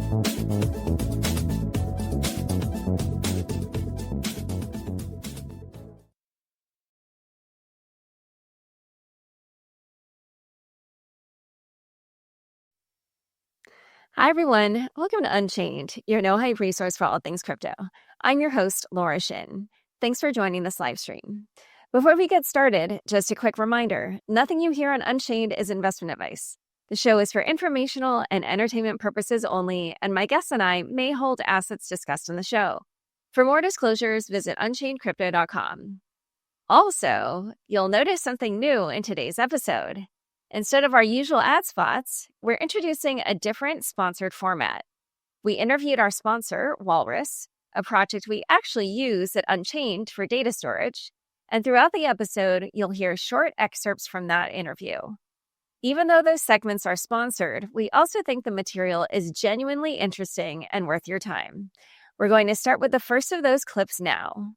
Hi, everyone. Welcome to Unchained, your no-hype resource for all things crypto. I'm your host, Laura Shin. Thanks for joining this live stream. Before we get started, just a quick reminder, nothing you hear on Unchained is investment advice. The show is for informational and entertainment purposes only, and my guests and I may hold assets discussed in the show. For more disclosures, visit unchainedcrypto.com. Also, you'll notice something new in today's episode. Instead of our usual ad spots, we're introducing a different sponsored format. We interviewed our sponsor, Walrus, a project we actually use at Unchained for data storage, and throughout the episode, you'll hear short excerpts from that interview. Even though those segments are sponsored, we also think the material is genuinely interesting and worth your time. We're going to start with the first of those clips now.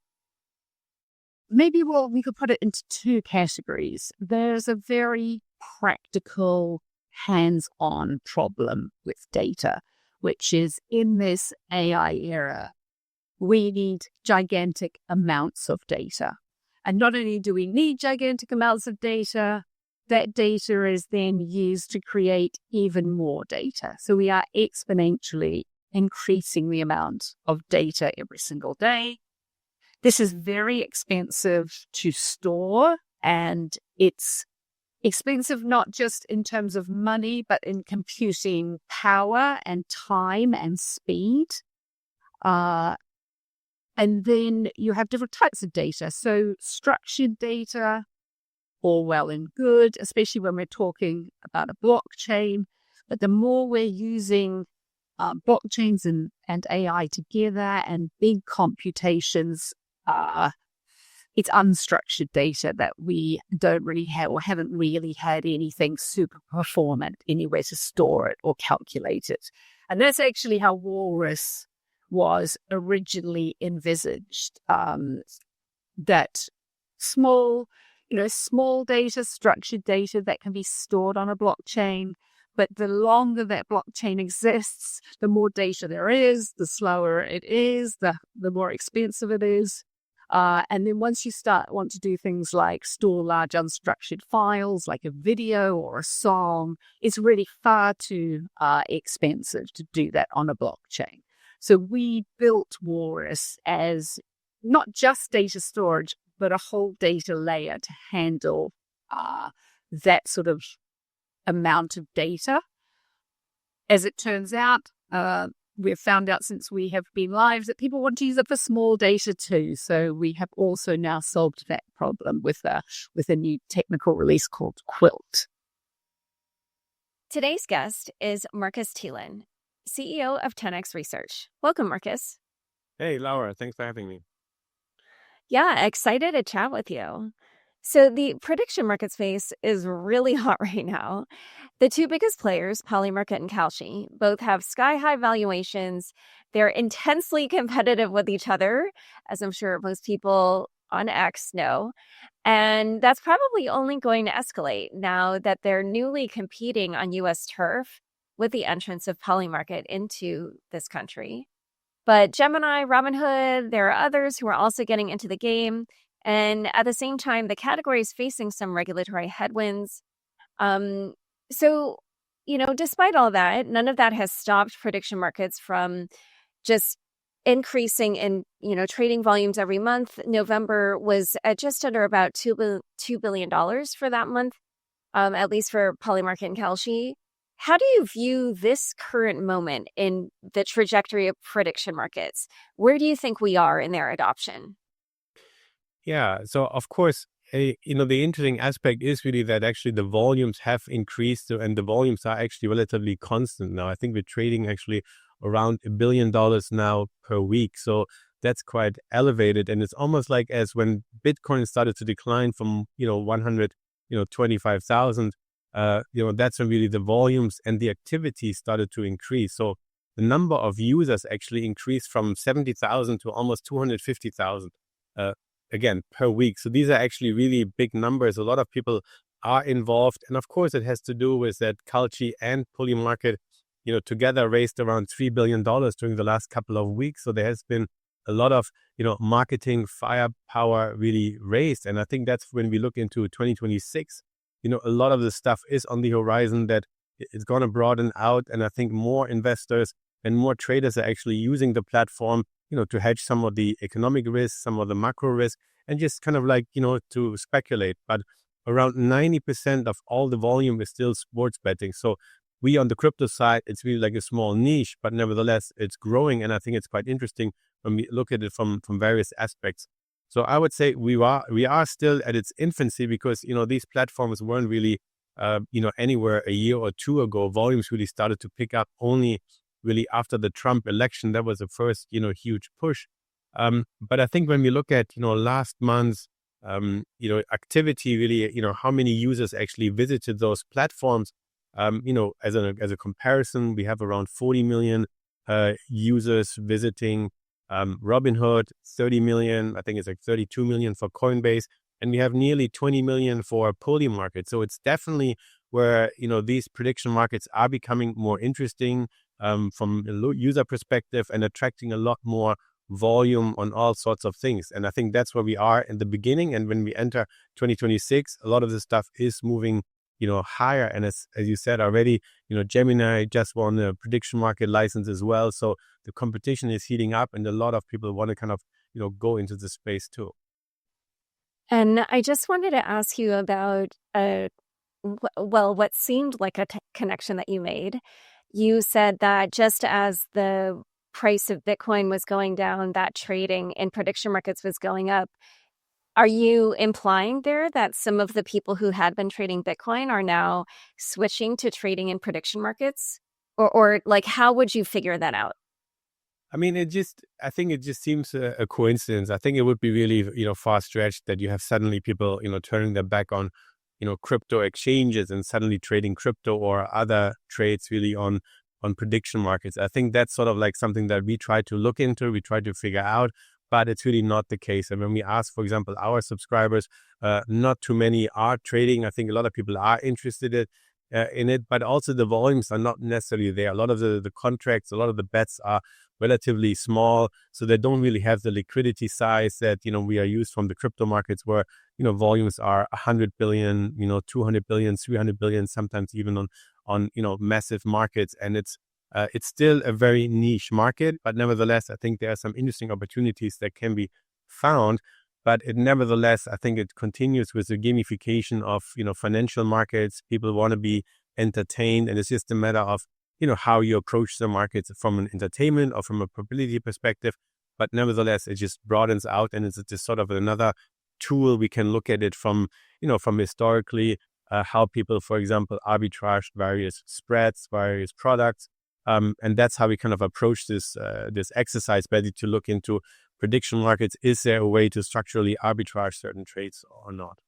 Maybe we could put it into two categories. There's a very practical, hands-on problem with data, which is in this AI era, we need gigantic amounts of data. And not only do we need gigantic amounts of data, that data is then used to create even more data. So we are exponentially increasing the amount of data every single day. This is very expensive to store, and it's expensive not just in terms of money, but in computing power and time and speed. And then you have different types of data. So structured data, all well and good, especially when we're talking about a blockchain. But the more we're using blockchains and AI together and big computations, it's unstructured data that we don't really have or haven't really had anything super performant anywhere to store it or calculate it. And that's actually how Walrus was originally envisaged, that small data, structured data that can be stored on a blockchain. But the longer that blockchain exists, the more data there is, the slower it is, the more expensive it is. And then once you want to do things like store large unstructured files, like a video or a song, it's really far too expensive to do that on a blockchain. So we built Walrus as not just data storage, but a whole data layer to handle that sort of amount of data. As it turns out, we've found out since we have been live that people want to use it for small data too. So we have also now solved that problem with a new technical release called Quilt. Today's guest is Markus Thielen, CEO of 10x Research. Welcome, Markus. Hey, Laura. Thanks for having me. Yeah, excited to chat with you. So the prediction market space is really hot right now. The two biggest players, Polymarket and Kalshi, both have sky-high valuations. They're intensely competitive with each other, as I'm sure most people on X know. And that's probably only going to escalate now that they're newly competing on U.S. turf with the entrance of Polymarket into this country. But Gemini, Robinhood, there are others who are also getting into the game. And at the same time, the category is facing some regulatory headwinds. So, despite all that, none of that has stopped prediction markets from just increasing in, trading volumes every month. November was at just under about $2 billion for that month, at least for Polymarket and Kalshi. How do you view this current moment in the trajectory of prediction markets? Where do you think we are in their adoption? Yeah, so of course, the interesting aspect is really that actually the volumes have increased and the volumes are actually relatively constant now. I think we're trading actually around $1 billion now per week. So that's quite elevated. And it's almost like as when Bitcoin started to decline from, 125,000, that's when really the volumes and the activity started to increase. So the number of users actually increased from 70,000 to almost 250,000. Again, per week. So these are actually really big numbers. A lot of people are involved. And of course, it has to do with that Kalshi and Polymarket together raised around $3 billion during the last couple of weeks. So there has been a lot of, marketing firepower really raised. And I think that's when we look into 2026, a lot of the stuff is on the horizon that it's going to broaden out. And I think more investors and more traders are actually using the platform, to hedge some of the economic risks, some of the macro risk, and just kind of like, to speculate. But around 90% of all the volume is still sports betting. So we on the crypto side, it's really like a small niche, but nevertheless, it's growing. And I think it's quite interesting when we look at it from various aspects. So I would say we are still at its infancy because, these platforms weren't really, anywhere a year or two ago. Volumes really started to pick up only really after the Trump election. That was the first, huge push. But I think when we look at, last month's, activity really, how many users actually visited those platforms, as a comparison, we have around 40 million users visiting Robinhood, 30 million, I think it's like 32 million for Coinbase, and we have nearly 20 million for Polymarket. So it's definitely where, these prediction markets are becoming more interesting from a user perspective and attracting a lot more volume on all sorts of things. And I think that's where we are in the beginning. And when we enter 2026, a lot of the stuff is moving, higher. And as you said already, Gemini just won a prediction market license as well. So the competition is heating up and a lot of people want to kind of, go into the space too. And I just wanted to ask you about, what seemed like a connection that you made. You said that just as the price of Bitcoin was going down, that trading in prediction markets was going up. Are you implying there that some of the people who had been trading Bitcoin are now switching to trading in prediction markets? Or like, how would you figure that out? I mean, I think it just seems a coincidence. I think it would be really, far stretched that you have suddenly people, turning their back on, crypto exchanges and suddenly trading crypto or other trades really on prediction markets. I think that's sort of like something that we try to look into, we try to figure out, but it's really not the case. And when we ask, for example, our subscribers, not too many are trading. I think a lot of people are interested in it, but also the volumes are not necessarily there. A lot of the contracts, a lot of the bets are relatively small, so they don't really have the liquidity size that, we are used from the crypto markets where, volumes are 100 billion, 200 billion, 300 billion, sometimes even on massive markets. And it's still a very niche market, but nevertheless, I think there are some interesting opportunities that can be found. But nevertheless, I think it continues with the gamification of, financial markets. People want to be entertained, and it's just a matter of, how you approach the markets from an entertainment or from a probability perspective. But nevertheless, it just broadens out, and it's just sort of another tool. We can look at it from, from historically, how people, for example, arbitraged various spreads, various products. And that's how we kind of approach this exercise, ready to look into prediction markets. Is there a way to structurally arbitrage certain trades or not?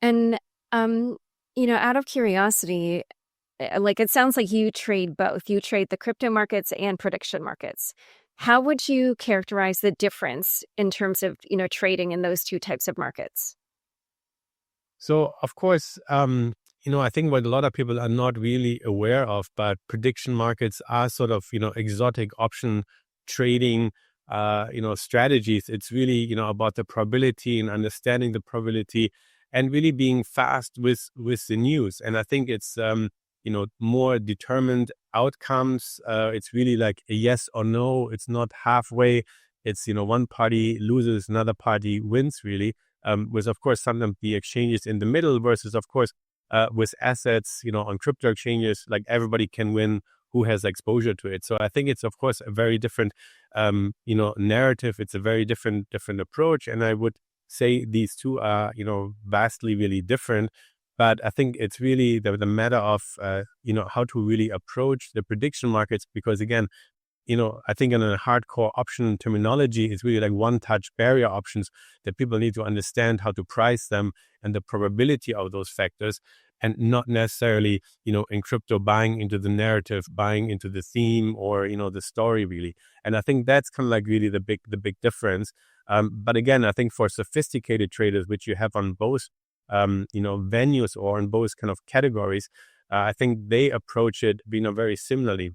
And, out of curiosity, like it sounds like you trade both. You trade the crypto markets and prediction markets. How would you characterize the difference in terms of, trading in those two types of markets? So, of course, I think what a lot of people are not really aware of, but prediction markets are sort of, exotic option trading, strategies. It's really, about the probability and understanding the probability and really being fast with the news. And I think it's, more determined outcomes. It's really like a yes or no. It's not halfway. It's, one party loses, another party wins, really. With, of course, sometimes the exchanges in the middle versus, of course, with assets, on crypto exchanges, like everybody can win who has exposure to it. So I think it's, of course, a very different, narrative. It's a very different approach. And I would say these two are, vastly really different. But I think it's really the matter of, how to really approach the prediction markets, because again, I think in a hardcore option terminology, it's really like one-touch barrier options that people need to understand how to price them and the probability of those factors, and not necessarily, in crypto buying into the narrative, buying into the theme or, the story really. And I think that's kind of like really the big difference. But again, I think for sophisticated traders, which you have on both, venues or in both kind of categories, I think they approach it, very similarly.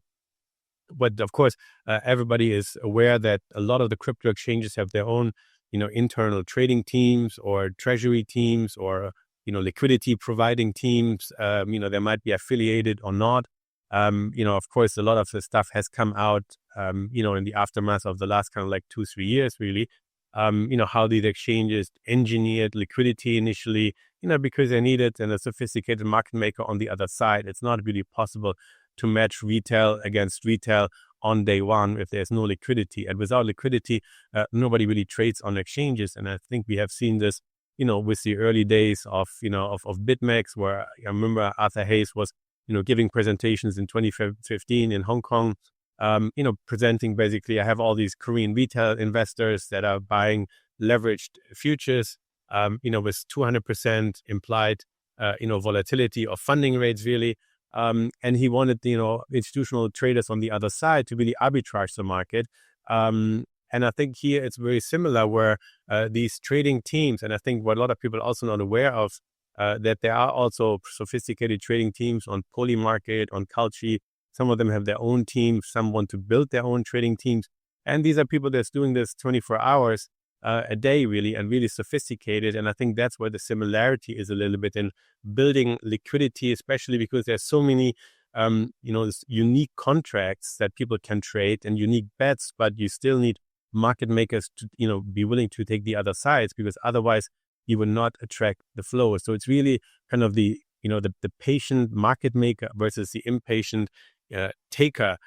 But of course, everybody is aware that a lot of the crypto exchanges have their own, internal trading teams or treasury teams or, liquidity providing teams. They might be affiliated or not. Of course, a lot of the stuff has come out, in the aftermath of the last kind of like 2-3 years, really. How these exchanges engineered liquidity initially, because they needed a sophisticated market maker on the other side. It's not really possible to match retail against retail on day one if there's no liquidity. And without liquidity, nobody really trades on exchanges. And I think we have seen this, with the early days of BitMEX, where I remember Arthur Hayes was, giving presentations in 2015 in Hong Kong, presenting basically, I have all these Korean retail investors that are buying leveraged futures, with 200% implied, volatility of funding rates, really. And he wanted, institutional traders on the other side to really arbitrage the market. And I think here it's very similar where these trading teams, and I think what a lot of people are also not aware of, that there are also sophisticated trading teams on Polymarket, on Kalshi. Some of them have their own teams. Some want to build their own trading teams. And these are people that's doing this 24 hours a day, really, and really sophisticated. And I think that's where the similarity is a little bit in building liquidity, especially because there's so many, unique contracts that people can trade and unique bets, but you still need market makers to, be willing to take the other sides, because otherwise you will not attract the flow. So it's really kind of the patient market maker versus the impatient taker,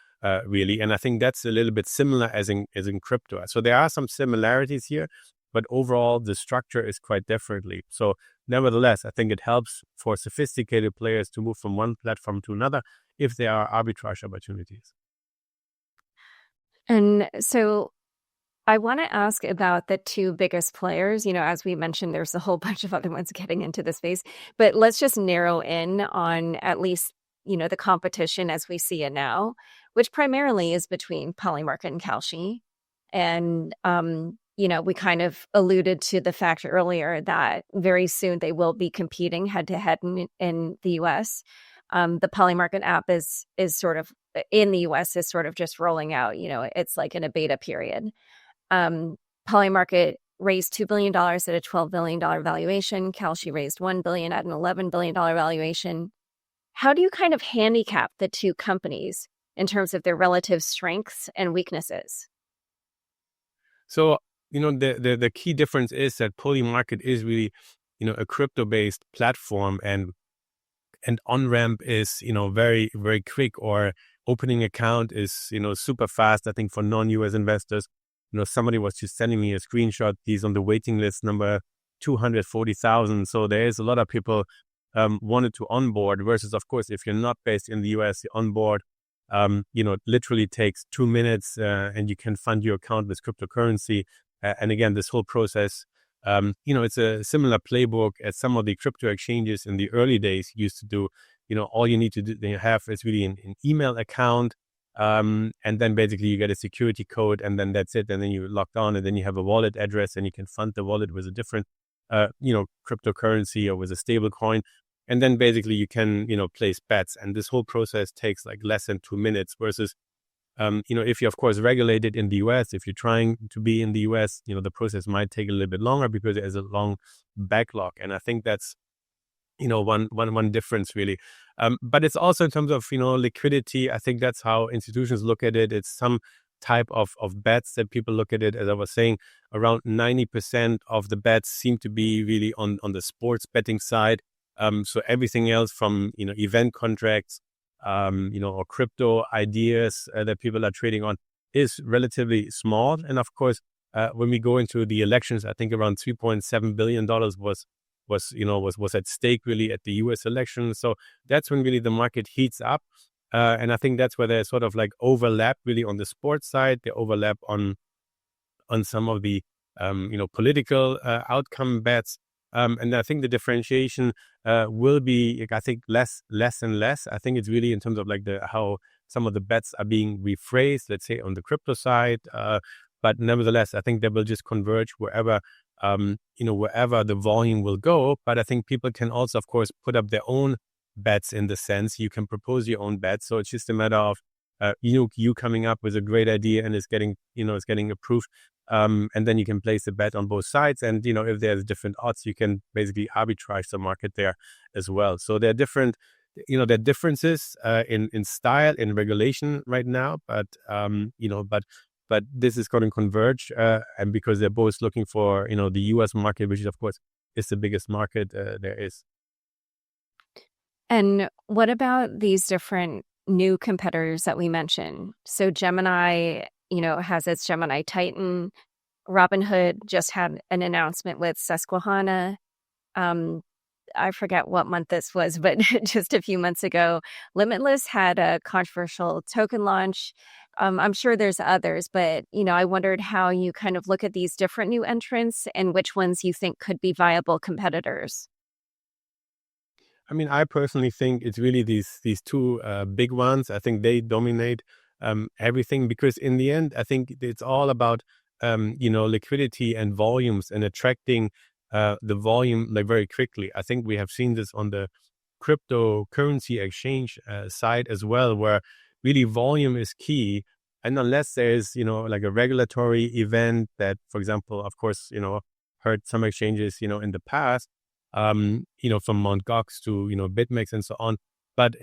really. And I think that's a little bit similar as in crypto. So there are some similarities here, but overall the structure is quite differently. So nevertheless, I think it helps for sophisticated players to move from one platform to another if there are arbitrage opportunities. And so I want to ask about the two biggest players. As we mentioned, there's a whole bunch of other ones getting into the space, but let's just narrow in on at least, the competition as we see it now, which primarily is between Polymarket and Kalshi. And, we kind of alluded to the fact earlier that very soon they will be competing head to head in the US. The Polymarket app is sort of in the US is sort of just rolling out, it's like in a beta period. Polymarket raised $2 billion at a $12 billion valuation. Kalshi raised $1 billion at an $11 billion valuation. How do you kind of handicap the two companies in terms of their relative strengths and weaknesses? So, the key difference is that Polymarket is really, a crypto-based platform, and on-ramp is, very, very quick, or opening account is, super fast. I think for non-US investors, somebody was just sending me a screenshot. He's on the waiting list number 240,000. So there is a lot of people wanted to onboard, versus, of course, if you're not based in the US, the onboard, literally takes 2 minutes and you can fund your account with cryptocurrency. And again, this whole process, it's a similar playbook as some of the crypto exchanges in the early days used to do. All you need to do, have is really an email account. And then basically you get a security code, and then that's it. And then you logged on, and then you have a wallet address, and you can fund the wallet with a different, cryptocurrency or with a stable coin. And then basically you can, place bets. And this whole process takes like less than 2 minutes versus, if you're of course regulated in the US, if you're trying to be in the US, the process might take a little bit longer because there's a long backlog. And I think that's, one difference, really. But it's also in terms of, liquidity. I think that's how institutions look at it. It's some type of bets that people look at it. As I was saying, around 90% of the bets seem to be really on the sports betting side. So everything else from, event contracts, or crypto ideas that people are trading on is relatively small. And of course, when we go into the elections, I think around $3.7 billion was at stake, really, at the US election. So that's when really the market heats up. And I think that's where there's sort of like overlap, really, on the sports side. They overlap on some of the, political outcome bets. And I think the differentiation will be, I think, less and less. I think it's really in terms of like how some of the bets are being rephrased, let's say on the crypto side. But nevertheless, I think they will just converge wherever the volume will go. But I think people can also, of course, put up their own bets in the sense. You can propose your own bets. So it's just a matter of you coming up with a great idea and it's getting approved. And then you can place a bet on both sides. And, if there's different odds, you can basically arbitrage the market there as well. So there are different, there are differences in style, in regulation right now, but this is going to converge, and because they're both looking for, the U.S. market, which is, of course, is the biggest market there is. And what about these different new competitors that we mentioned? So Gemini, has its Gemini Titan. Robinhood just had an announcement with Susquehanna. I forget what month this was, but just a few months ago, Limitless had a controversial token launch. I'm sure there's others, but, I wondered how you kind of look at these different new entrants and which ones you think could be viable competitors. I mean, I personally think it's really these two big ones. I think they dominate everything, because in the end, I think it's all about liquidity and volumes and attracting the volume like very quickly. I think we have seen this on the cryptocurrency exchange side as well, where really volume is key. And unless there's like a regulatory event that, for example, of course, hurt some exchanges in the past, from Mt. Gox to, BitMEX and so on. But,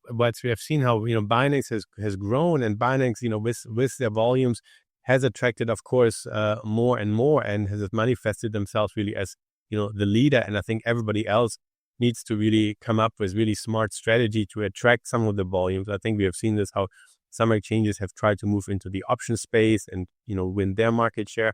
what we have seen how, Binance has grown, and Binance, with their volumes has attracted, of course, more and more, and has manifested themselves really as, the leader. And I think everybody else needs to really come up with really smart strategy to attract some of the volumes. I think we have seen this, how some exchanges have tried to move into the option space and, win their market share.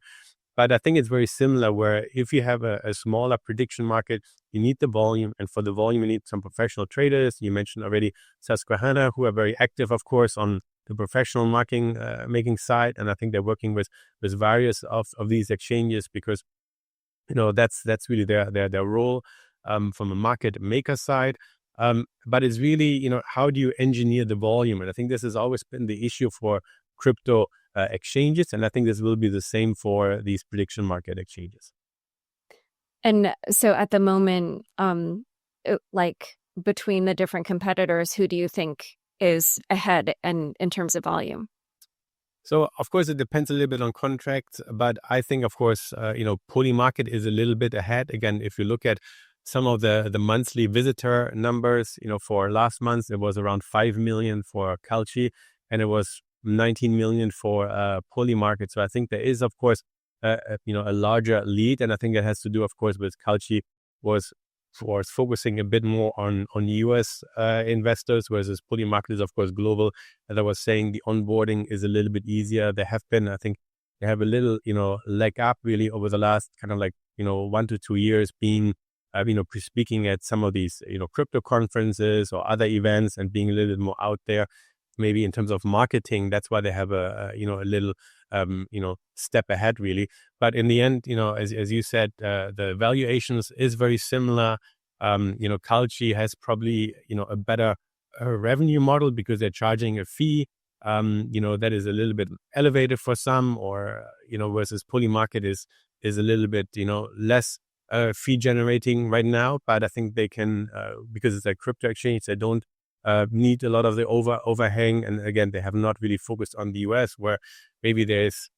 But I think it's very similar, where if you have a smaller prediction market, you need the volume. And for the volume, you need some professional traders. You mentioned already Susquehanna, who are very active, of course, on the professional making side. And I think they're working with various of these exchanges, because, that's really their role from a market maker side. But it's really, how do you engineer the volume? And I think this has always been the issue for crypto exchanges. And I think this will be the same for these prediction market exchanges. And so at the moment, like between the different competitors, who do you think is ahead in terms of volume? So, of course, it depends a little bit on contracts, but I think, of course, Polymarket is a little bit ahead. Again, if you look at some of the monthly visitor numbers, for last month, it was around 5 million for Kalshi, and it was 19 million for Polymarket. So I think there is, of course, a larger lead. And I think it has to do, of course, with Kalshi was focusing a bit more on US investors, whereas Polymarket is, of course, global. As I was saying, the onboarding is a little bit easier. They have a little, leg up really over the last kind of 1 to 2 years, being, speaking at some of these, crypto conferences or other events, and being a little bit more out there. Maybe in terms of marketing, that's why they have a little, step ahead really. But in the end, as you said, the valuations is very similar. Kalshi has probably, a better revenue model, because they're charging a fee, that is a little bit elevated for some, or, versus Polymarket is a little bit, less fee generating right now. But I think they can, because it's a crypto exchange, they don't need a lot of the overhang. And again, they have not really focused on the US, where maybe there's,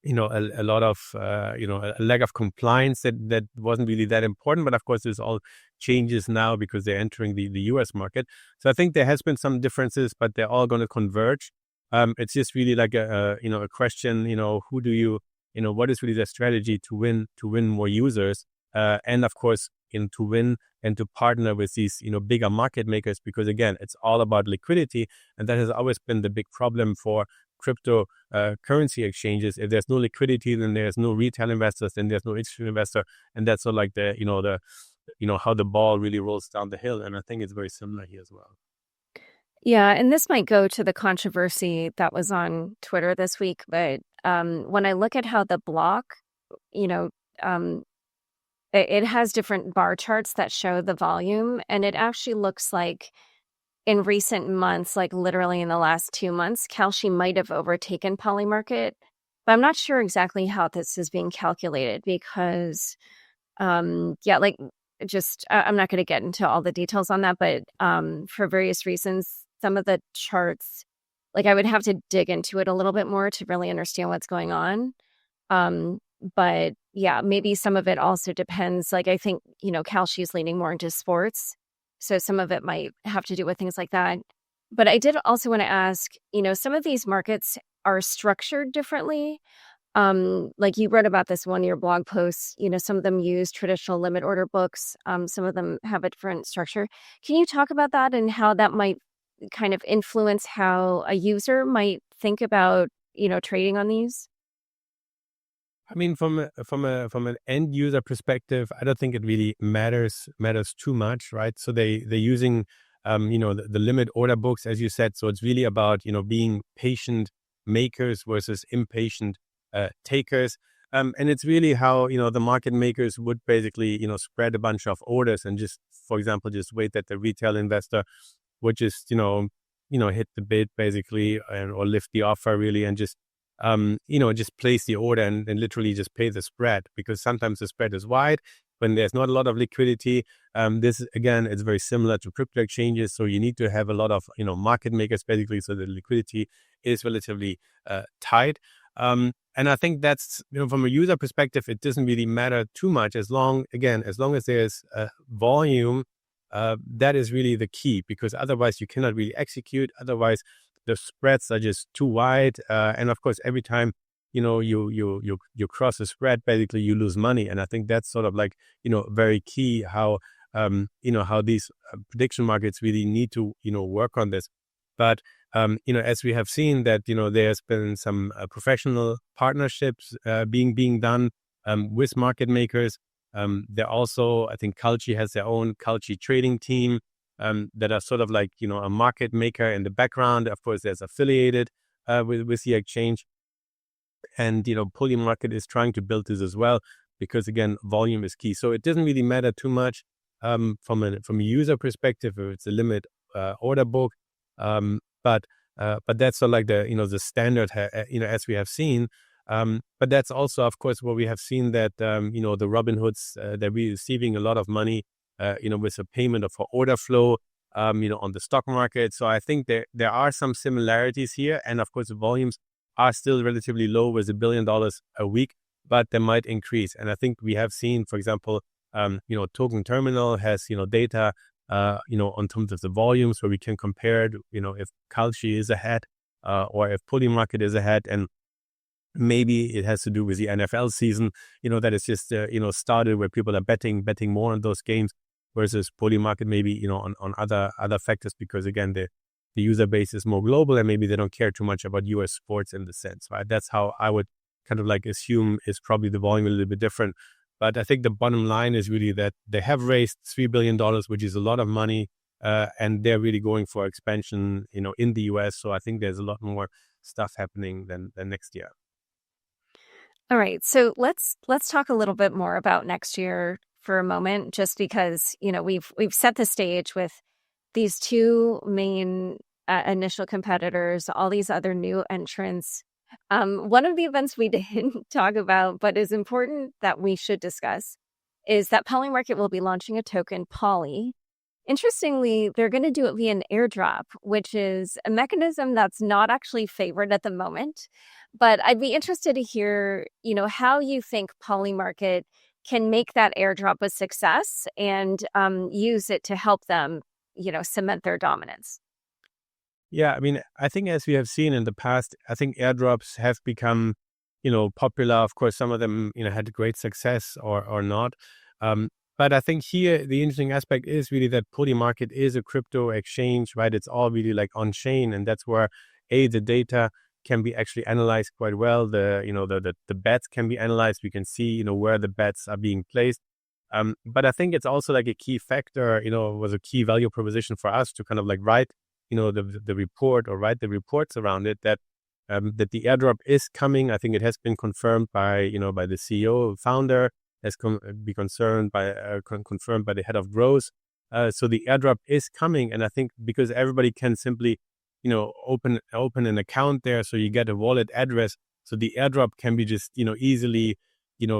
a lot of, a lack of compliance that wasn't really that important. But of course, there's all changes now because they're entering the US market. So I think there has been some differences, but they're all going to converge. It's just really like a question, who do you, what is really their strategy to win more users? And of course, to win and to partner with these, bigger market makers, because again, it's all about liquidity. And that has always been the big problem for crypto currency exchanges. If there's no liquidity, then there's no retail investors, then there's no institutional investor. And that's sort of like how the ball really rolls down the hill. And I think it's very similar here as well. Yeah, and this might go to the controversy that was on Twitter this week, but when I look at how the block, it has different bar charts that show the volume, and it actually looks like in recent months, like literally in the last 2 months, Kalshi might have overtaken Polymarket, but I'm not sure exactly how this is being calculated, because, like I'm not going to get into all the details on that, but for various reasons, some of the charts, like I would have to dig into it a little bit more to really understand what's going on. But yeah, maybe some of it also depends. Like I think, Kalshi is leaning more into sports. So some of it might have to do with things like that. But I did also want to ask, some of these markets are structured differently. Like you wrote about this one, your blog posts, some of them use traditional limit order books. Some of them have a different structure. Can you talk about that and how that might kind of influence how a user might think about, trading on these? I mean, from an end user perspective, I don't think it really matters too much, right? So they're using the limit order books, as you said. So it's really about being patient makers versus impatient takers. And it's really how the market makers would basically spread a bunch of orders and just, for example, just wait that the retail investor would just hit the bid basically or lift the offer really and just just place the order and literally just pay the spread, because sometimes the spread is wide when there's not a lot of liquidity. This, again, it's very similar to crypto exchanges. So you need to have a lot of, market makers basically, so the liquidity is relatively tight. And I think that's, from a user perspective, it doesn't really matter too much as long as there's volume, that is really the key, because otherwise you cannot really execute. Otherwise, the spreads are just too wide, and of course, every time you cross a spread, basically you lose money. And I think that's sort of like very key how how these prediction markets really need to work on this. But as we have seen that there's been some professional partnerships being done with market makers. There also, I think Kalshi has their own Kalshi trading team. That are sort of like, a market maker in the background. Of course, there's affiliated with the exchange. And, Polymarket is trying to build this as well, because, again, volume is key. So it doesn't really matter too much from a user perspective if it's a limit order book. But that's sort of like the standard, as we have seen. But that's also, of course, what we have seen that, the Robinhoods, they're receiving a lot of money with a payment for order flow, on the stock market. So I think there are some similarities here. And of course, the volumes are still relatively low with $1 billion a week, but they might increase. And I think we have seen, for example, Token Terminal has, data, on terms of the volumes where we can compare it, if Kalshi is ahead or if Polymarket is ahead. And maybe it has to do with the NFL season, that is just, started where people are betting more on those games, versus Polymarket maybe, on other factors, because again, the user base is more global and maybe they don't care too much about US sports in the sense, right? That's how I would kind of like assume is probably the volume a little bit different. But I think the bottom line is really that they have raised $3 billion, which is a lot of money. And they're really going for expansion, in the US. So I think there's a lot more stuff happening than next year. All right. So let's talk a little bit more about next year for a moment, just because, we've set the stage with these two main initial competitors, all these other new entrants. One of the events we didn't talk about, but is important that we should discuss, is that Polymarket will be launching a token, Poly. Interestingly, they're going to do it via an airdrop, which is a mechanism that's not actually favored at the moment. But I'd be interested to hear, how you think Polymarket can make that airdrop a success and use it to help them, cement their dominance. Yeah, I mean, I think as we have seen in the past, I think airdrops have become, popular. Of course, some of them, had great success or not. But I think here, the interesting aspect is really that Polymarket is a crypto exchange, right? It's all really like on chain. And that's where, the data can be actually analyzed quite well. The bets can be analyzed. We can see, where the bets are being placed. But I think it's also like a key factor, was a key value proposition for us to kind of like write, the report or write the reports around it, that the airdrop is coming. I think it has been confirmed by, by the CEO, founder, has been confirmed by the head of growth. So the airdrop is coming. And I think because everybody can simply, open an account there. So you get a wallet address. So the airdrop can be just, easily,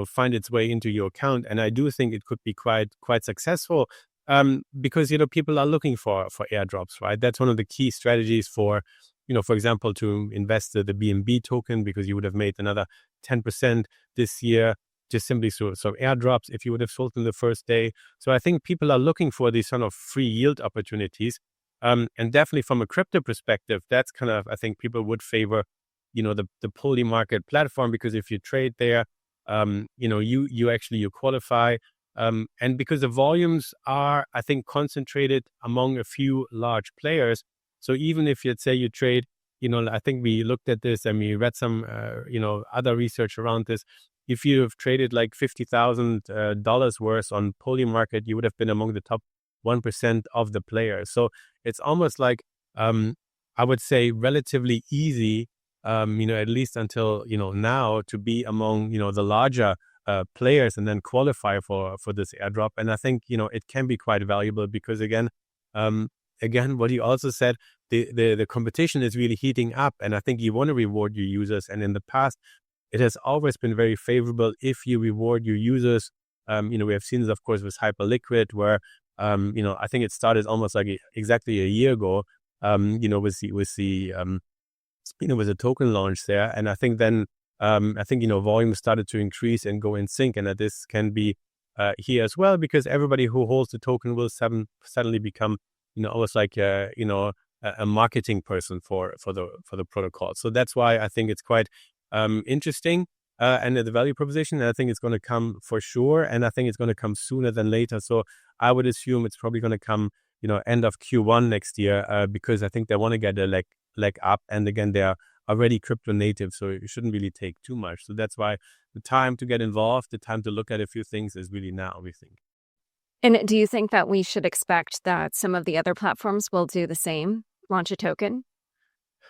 find its way into your account. And I do think it could be quite successful, because, people are looking for airdrops, right? That's one of the key strategies for, for example, to invest the BNB token, because you would have made another 10% this year, just simply so airdrops if you would have sold them the first day. So I think people are looking for these sort of free yield opportunities. And definitely from a crypto perspective, that's kind of, I think people would favor, the Polymarket platform, because if you trade there, you qualify. And because the volumes are, I think, concentrated among a few large players. So even if you'd say you trade, I think we looked at this and we read some, other research around this. If you've traded like $50,000 worth on Polymarket, you would have been among the top 1% of the players. So it's almost like, I would say, relatively easy, at least until, now, to be among, the larger players and then qualify for this airdrop. And I think, it can be quite valuable because, again, what you also said, the competition is really heating up, and I think you want to reward your users. And in the past, it has always been very favorable if you reward your users. We have seen this, of course, with Hyperliquid, where, I think it started almost like exactly a year ago, with the token launch there. And I think then, volume started to increase and go in sync. And that this can be here as well, because everybody who holds the token will suddenly become, almost like, a marketing person for the protocol. So that's why I think it's quite interesting, and the value proposition. And I think it's going to come for sure, and I think it's going to come sooner than later. So I would assume it's probably going to come, end of Q1 next year, because I think they want to get a leg up. And again, they are already crypto native, so it shouldn't really take too much. So that's why the time to get involved, the time to look at a few things is really now, we think. And do you think that we should expect that some of the other platforms will do the same, launch a token?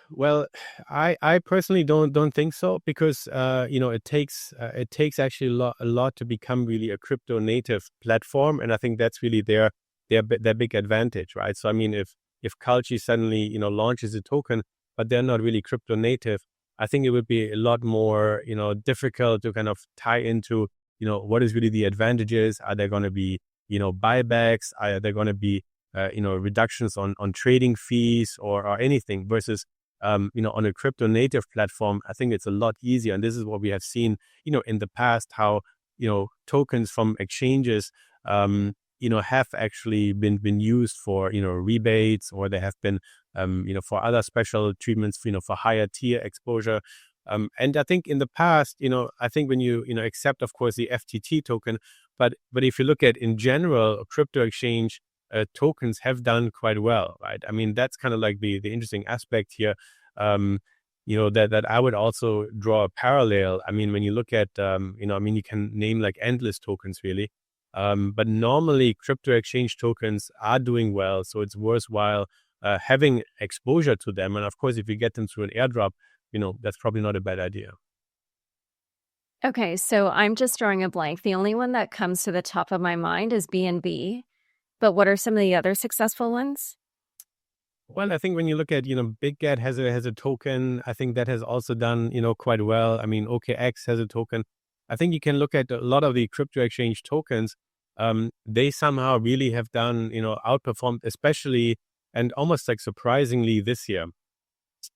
Well, I personally don't think so, because it takes actually a lot to become really a crypto native platform, and I think that's really their big advantage, right? So I mean, if Kalshi suddenly launches a token, but they're not really crypto native, I think it would be a lot more difficult to kind of tie into what is really the advantages. Are there going to be buybacks? Are there going to be reductions on trading fees or anything, versus on a crypto native platform? I think it's a lot easier. And this is what we have seen, in the past, how, tokens from exchanges, have actually been used for, rebates, or they have been, for other special treatments, for higher tier exposure. And I think in the past, I think when you accept, of course, the FTT token, but if you look at in general, crypto exchange tokens have done quite well, right? I mean, that's kind of like the interesting aspect here. That I would also draw a parallel. I mean, when you look at, you can name like endless tokens, really. But normally crypto exchange tokens are doing well, so it's worthwhile having exposure to them. And of course, if you get them through an airdrop, that's probably not a bad idea. Okay, so I'm just drawing a blank. The only one that comes to the top of my mind is BNB. But what are some of the other successful ones? Well, I think when you look at, BigGet has a token. I think that has also done, quite well. I mean, OKX has a token. I think you can look at a lot of the crypto exchange tokens. They somehow really have done, outperformed, especially and almost like surprisingly this year.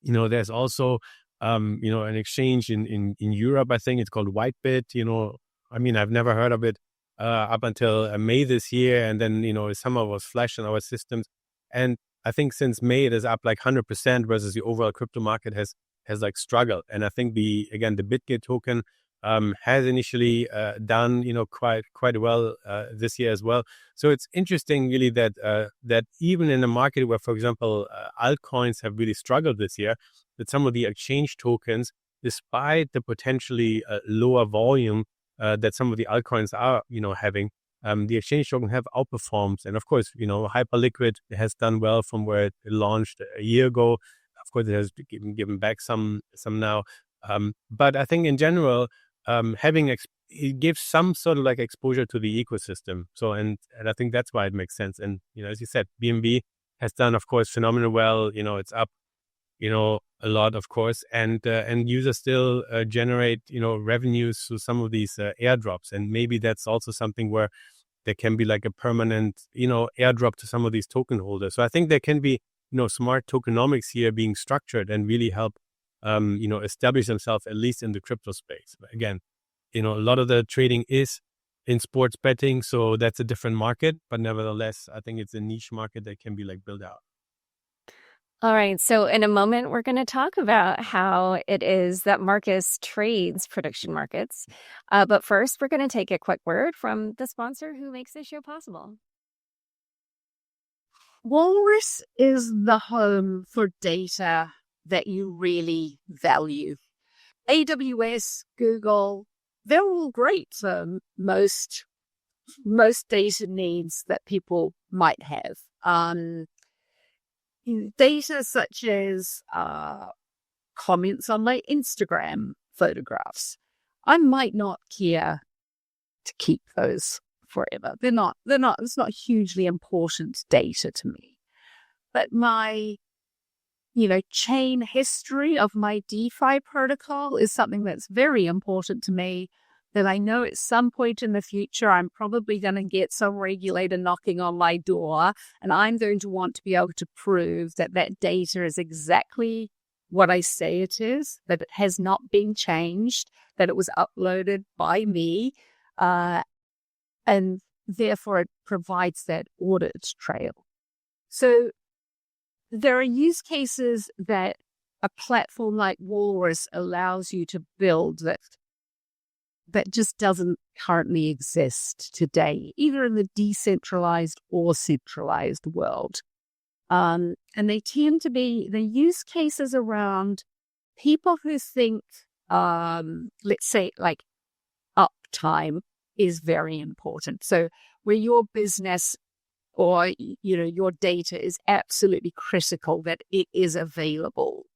There's also, an exchange in Europe. I think it's called Whitebit. I mean, I've never heard of it up until May this year. And then, somehow was flashed in our systems. And I think since May, it is up like 100%, versus the overall crypto market has like struggled. And I think the BitGet token has initially done, quite well this year as well. So it's interesting really that even in a market where, for example, altcoins have really struggled this year, that some of the exchange tokens, despite the potentially lower volume that some of the altcoins are, having, the exchange token have outperformed. And of course, Hyperliquid has done well from where it launched a year ago. Of course, it has given back some now. But I think in general, it gives some sort of like exposure to the ecosystem. So, and I think that's why it makes sense. And, as you said, BNB has done, of course, phenomenal well. It's up a lot, of course, and users still generate, revenues through some of these airdrops. And maybe that's also something where there can be like a permanent, airdrop to some of these token holders. So I think there can be, smart tokenomics here being structured and really help, establish themselves at least in the crypto space. But again, a lot of the trading is in sports betting, so that's a different market. But nevertheless, I think it's a niche market that can be like built out. All right. So in a moment, we're going to talk about how it is that Markus trades prediction markets. But first, we're going to take a quick word from the sponsor who makes this show possible. Walrus is the home for data that you really value. AWS, Google, they're all great for most data needs that people might have. Data such as comments on my Instagram photographs. I might not care to keep those forever. It's not hugely important data to me. But my, chain history of my DeFi protocol is something that's very important to me, that I know at some point in the future, I'm probably going to get some regulator knocking on my door, and I'm going to want to be able to prove that that data is exactly what I say it is, that it has not been changed, that it was uploaded by me, and therefore it provides that audit trail. So there are use cases that a platform like Walrus allows you to build that just doesn't currently exist today, either in the decentralized or centralized world. And they tend to be the use cases around people who think, let's say, like uptime is very important. So where your business or, your data is absolutely critical that it is available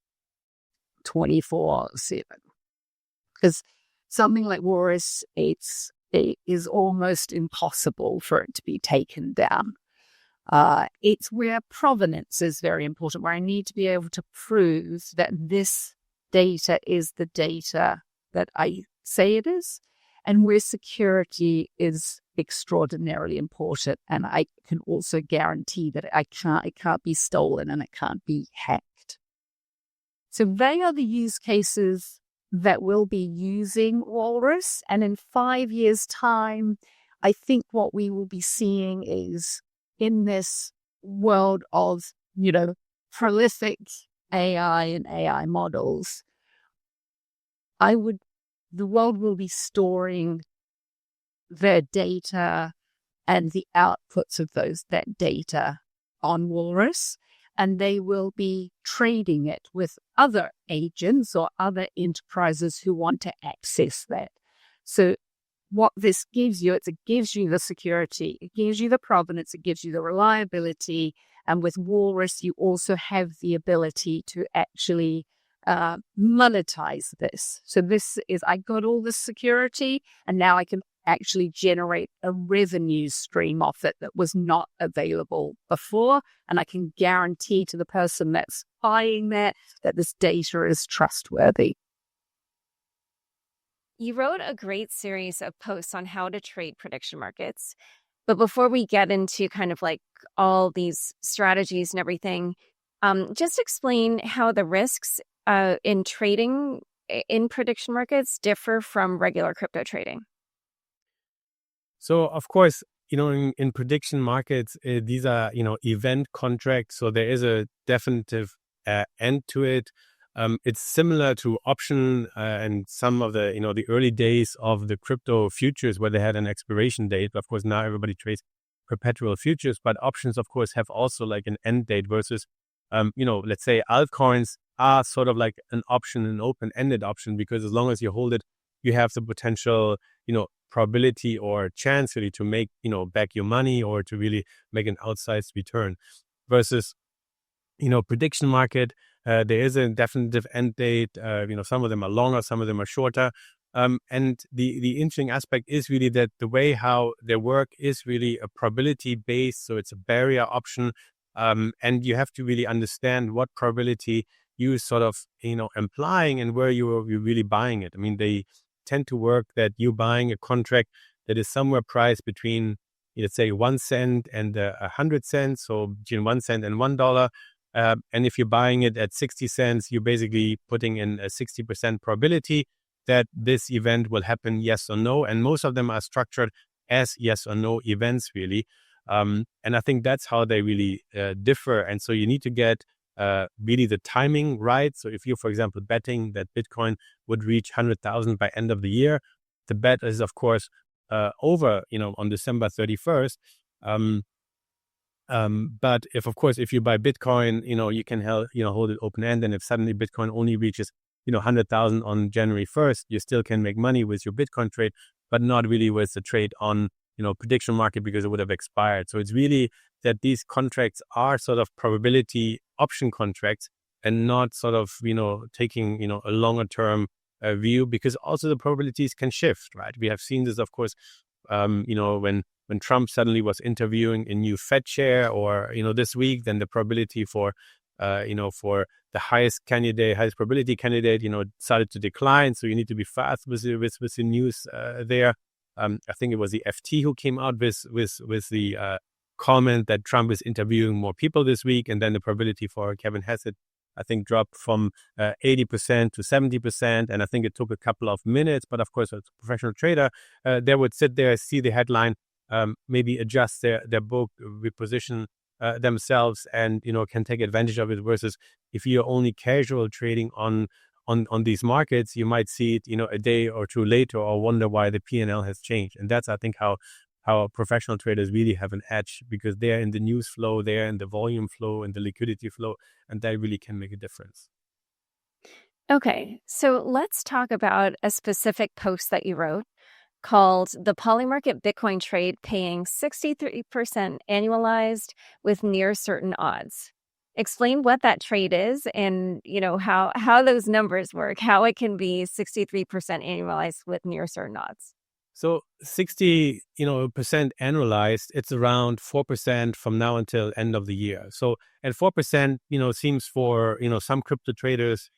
24/7. Because something like Walrus, it is almost impossible for it to be taken down. It's where provenance is very important, where I need to be able to prove that this data is the data that I say it is, and where security is extraordinarily important. And I can also guarantee that it can't be stolen and it can't be hacked. So they are the use cases that will be using Walrus. And in 5 years' time, I think what we will be seeing is, in this world of, prolific AI and AI models, the world will be storing their data and the outputs of that data on Walrus, and they will be trading it with other agents or other enterprises who want to access that. So what this gives you, it gives you the security, it gives you the provenance, it gives you the reliability. And with Walrus, you also have the ability to actually monetize this. So I got all this security, and now I can actually generate a revenue stream off it that was not available before. And I can guarantee to the person that's buying that this data is trustworthy. You wrote a great series of posts on how to trade prediction markets. But before we get into kind of like all these strategies and everything, just explain how the risks in trading in prediction markets differ from regular crypto trading. So, of course, in prediction markets, these are, event contracts. So there is a definitive end to it. It's similar to option and some of the, the early days of the crypto futures where they had an expiration date. Of course, now everybody trades perpetual futures, but options, of course, have also like an end date versus, let's say altcoins are sort of like an option, an open-ended option, because as long as you hold it, you have the potential, probability or chance really to make, back your money or to really make an outsized return versus, prediction market. There is a definitive end date. Some of them are longer, some of them are shorter. And the interesting aspect is really that the way how they work is really a probability based. So it's a barrier option. And you have to really understand what probability you sort of, implying and where you're really buying it. I mean, they tend to work that you're buying a contract that is somewhere priced between, let's say, 1 cent and 100 cents, so between 1 cent and $1. And if you're buying it at 60 cents, you're basically putting in a 60% probability that this event will happen, yes or no. And most of them are structured as yes or no events, really. And I think that's how they really differ. And so you need to get really the timing right. So if you're, for example, betting that Bitcoin would reach 100,000 by end of the year, the bet is, of course, over, on December 31st. But if you buy Bitcoin, you can hold it open end. And if suddenly Bitcoin only reaches, 100,000 on January 1st, you still can make money with your Bitcoin trade, but not really with the trade on, prediction market, because it would have expired. So it's really that these contracts are sort of probability option contracts and not sort of, taking, a longer term view, because also the probabilities can shift, right? We have seen this, of course, when Trump suddenly was interviewing a new Fed chair, or, this week, then the probability for the highest probability candidate, started to decline. So you need to be fast with the news there. I think it was the FT who came out with the comment that Trump is interviewing more people this week, and then the probability for Kevin Hassett, I think, dropped from 80% to 70%. And I think it took a couple of minutes. But of course, as a professional trader, they would sit there, see the headline, maybe adjust their book, reposition themselves, and can take advantage of it. Versus if you're only casual trading on these markets, you might see it a day or two later, or wonder why the P&L has changed. And that's, I think, how professional traders really have an edge, because they're in the news flow, they're in the volume flow and the liquidity flow, and that really can make a difference. Okay, so let's talk about a specific post that you wrote called "The Polymarket Bitcoin Trade Paying 63% Annualized with Near Certain Odds." Explain what that trade is, and how those numbers work, how it can be 63% annualized with near certain odds. So 60, percent annualized, it's around 4% from now until end of the year. So, and 4%, seems for, some crypto traders,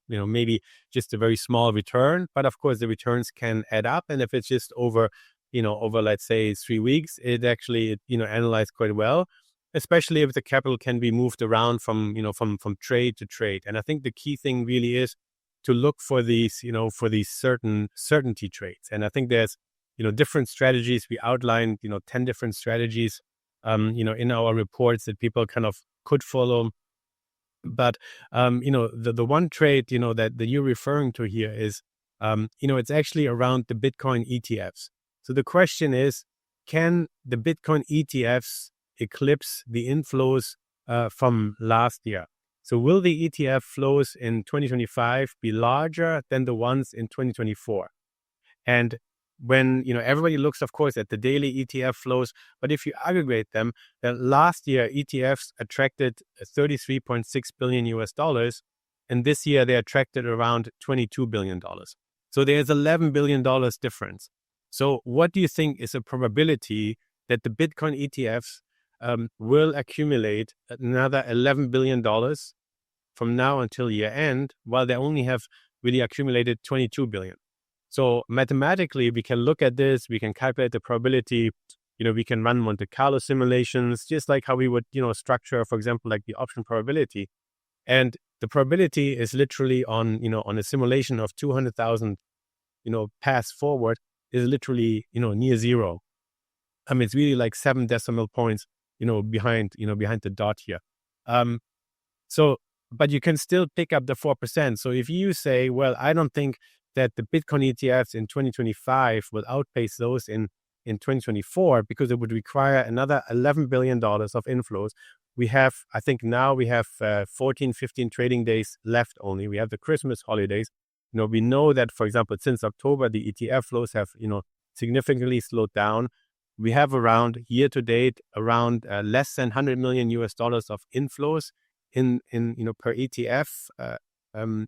maybe just a very small return, but of course the returns can add up. And if it's just over, let's say 3 weeks, it actually, analyzed quite well, especially if the capital can be moved around from trade to trade. And I think the key thing really is to look for these, certain certainty trades. And I think there's, different strategies. We outlined, 10 different strategies, in our reports that people kind of could follow. But, the one trade, that you're referring to here is, it's actually around the Bitcoin ETFs. So the question is, can the Bitcoin ETFs eclipse the inflows from last year? So will the ETF flows in 2025 be larger than the ones in 2024? And when, everybody looks, of course, at the daily ETF flows, but if you aggregate them, then last year ETFs attracted $33.6 billion US, and this year they attracted around $22 billion. So there's $11 billion difference. So what do you think is a probability that the Bitcoin ETFs will accumulate another $11 billion from now until year end, while they only have really accumulated $22 billion? So mathematically, we can look at this, we can calculate the probability, we can run Monte Carlo simulations, just like how we would, structure, for example, like the option probability. And the probability is literally on a simulation of 200,000, pass forward, is literally, near zero. I mean, it's really like 7 decimal points, behind the dot here. But you can still pick up the 4%. So if you say, well, I don't think that the Bitcoin ETFs in 2025 will outpace those in 2024, because it would require another $11 billion of inflows. I think now we have 14, 15 trading days left only. We have the Christmas holidays. We know that, for example, since October, the ETF flows have, significantly slowed down. We have around year to date, around less than $100 million US of inflows in per ETF,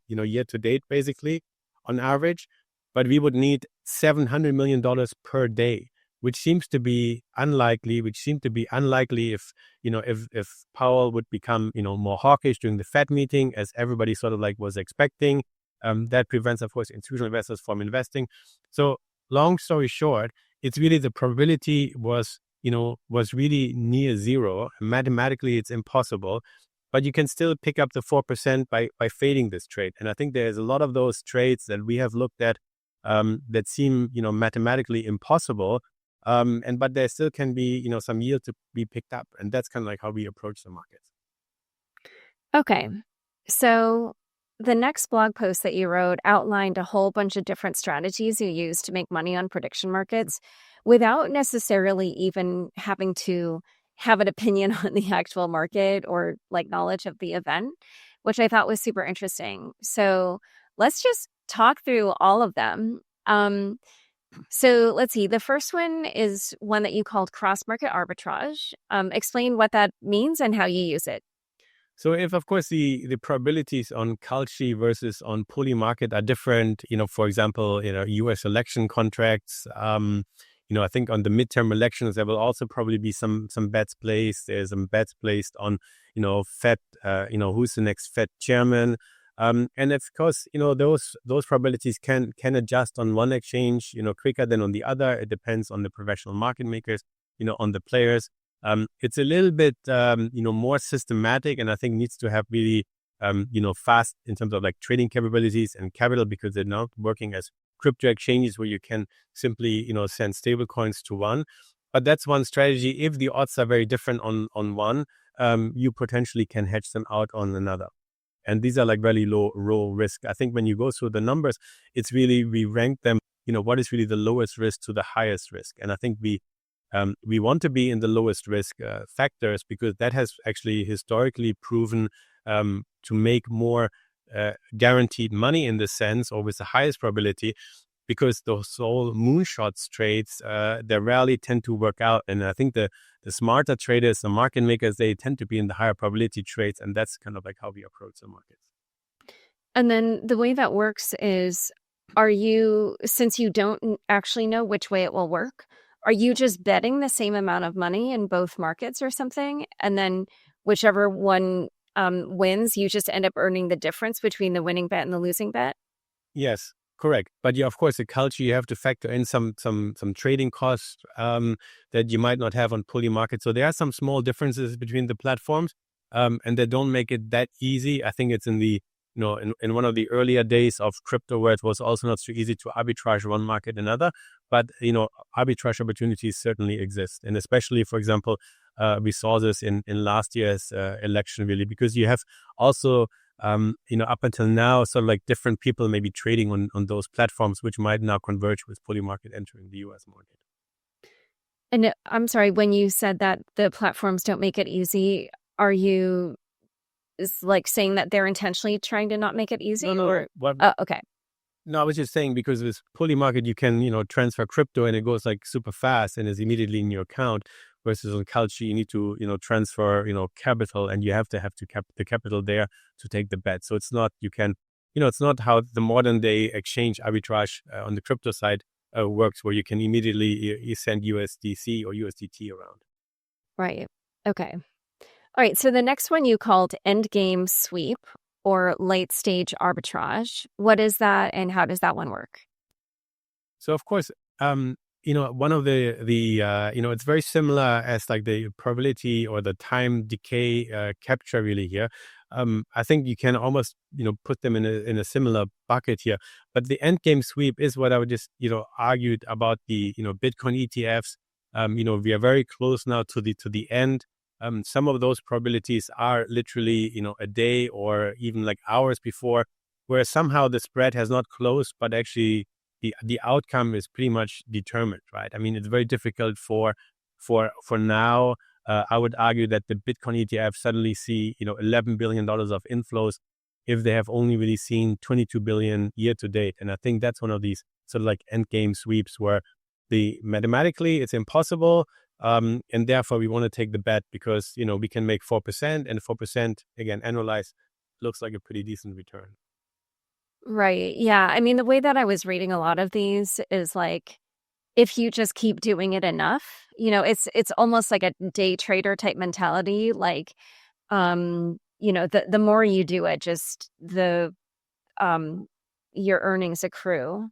year to date, basically, on average. But we would need $700 million per day. which seems to be unlikely, if, if Powell would become, more hawkish during the Fed meeting, as everybody sort of like was expecting. That prevents, of course, institutional investors from investing. So long story short, it's really the probability was really near zero. Mathematically, it's impossible, but you can still pick up the 4% by fading this trade. And I think there's a lot of those trades that we have looked at that seem, mathematically impossible. But there still can be, some yield to be picked up. And that's kind of like how we approach the markets. Okay. So the next blog post that you wrote outlined a whole bunch of different strategies you use to make money on prediction markets without necessarily even having to have an opinion on the actual market or like knowledge of the event, which I thought was super interesting. So let's just talk through all of them. So let's see. The first one is one that you called cross-market arbitrage. Explain what that means and how you use it. So if, of course, the probabilities on Kalshi versus on Polymarket are different, for example, US election contracts, I think on the midterm elections, there will also probably be some bets placed. There's some bets placed on, Fed, who's the next Fed chairman. And of course, those probabilities can adjust on one exchange, quicker than on the other. It depends on the professional market makers, on the players. It's a little bit, more systematic, and I think needs to have really, fast in terms of like trading capabilities and capital, because they're not working as crypto exchanges where you can simply, send stable coins to one. But that's one strategy. If the odds are very different on one, you potentially can hedge them out on another. And these are like very low risk. I think when you go through the numbers, it's really, we rank them, what is really the lowest risk to the highest risk. And I think we want to be in the lowest risk factors, because that has actually historically proven to make more guaranteed money in this sense, or with the highest probability, because those whole moonshots trades, they rarely tend to work out. And I think the smarter traders, the market makers, they tend to be in the higher probability trades. And that's kind of like how we approach the markets. And then the way that works is, since you don't actually know which way it will work, are you just betting the same amount of money in both markets or something? And then whichever one wins, you just end up earning the difference between the winning bet and the losing bet? Yes, correct. But of course, the culture, you have to factor in some trading costs that you might not have on Polymarket. So there are some small differences between the platforms, and they don't make it that easy. I think it's in the in one of the earlier days of crypto, where it was also not so easy to arbitrage one market another. But, arbitrage opportunities certainly exist. And especially, for example, we saw this in last year's election, really, because you have also, up until now, sort of like different people maybe trading on those platforms, which might now converge with Polymarket entering the US market. And I'm sorry, when you said that the platforms don't make it easy, are you like saying that they're intentionally trying to not make it easy? No. Okay. No, I was just saying, because with Polymarket, you can, transfer crypto and it goes like super fast and is immediately in your account. Versus on Kalshi, you need to, transfer, capital, and you have to the capital there to take the bet. So it's not, it's not how the modern day exchange arbitrage on the crypto side works, where you can immediately you send USDC or USDT around. Right. Okay. All right. So the next one you called endgame sweep, or late stage arbitrage. What is that, and how does that one work? So of course, one of the it's very similar as like the probability or the time decay capture really here. I think you can almost put them in a similar bucket here. But the endgame sweep is what I would just argued about the Bitcoin ETFs. We are very close now to the end. Some of those probabilities are literally, a day or even like hours before, where somehow the spread has not closed, but actually the outcome is pretty much determined, right? I mean, it's very difficult for now. I would argue that the Bitcoin ETF suddenly see, $11 billion of inflows if they have only really seen 22 billion year to date. And I think that's one of these sort of like endgame sweeps where mathematically it's impossible. And therefore we want to take the bet, because, we can make 4%, and 4%, again, annualized, looks like a pretty decent return. Right. Yeah. I mean, the way that I was reading a lot of these is like, if you just keep doing it enough. It's almost like a day trader type mentality. Like, the more you do it, just your earnings accrue.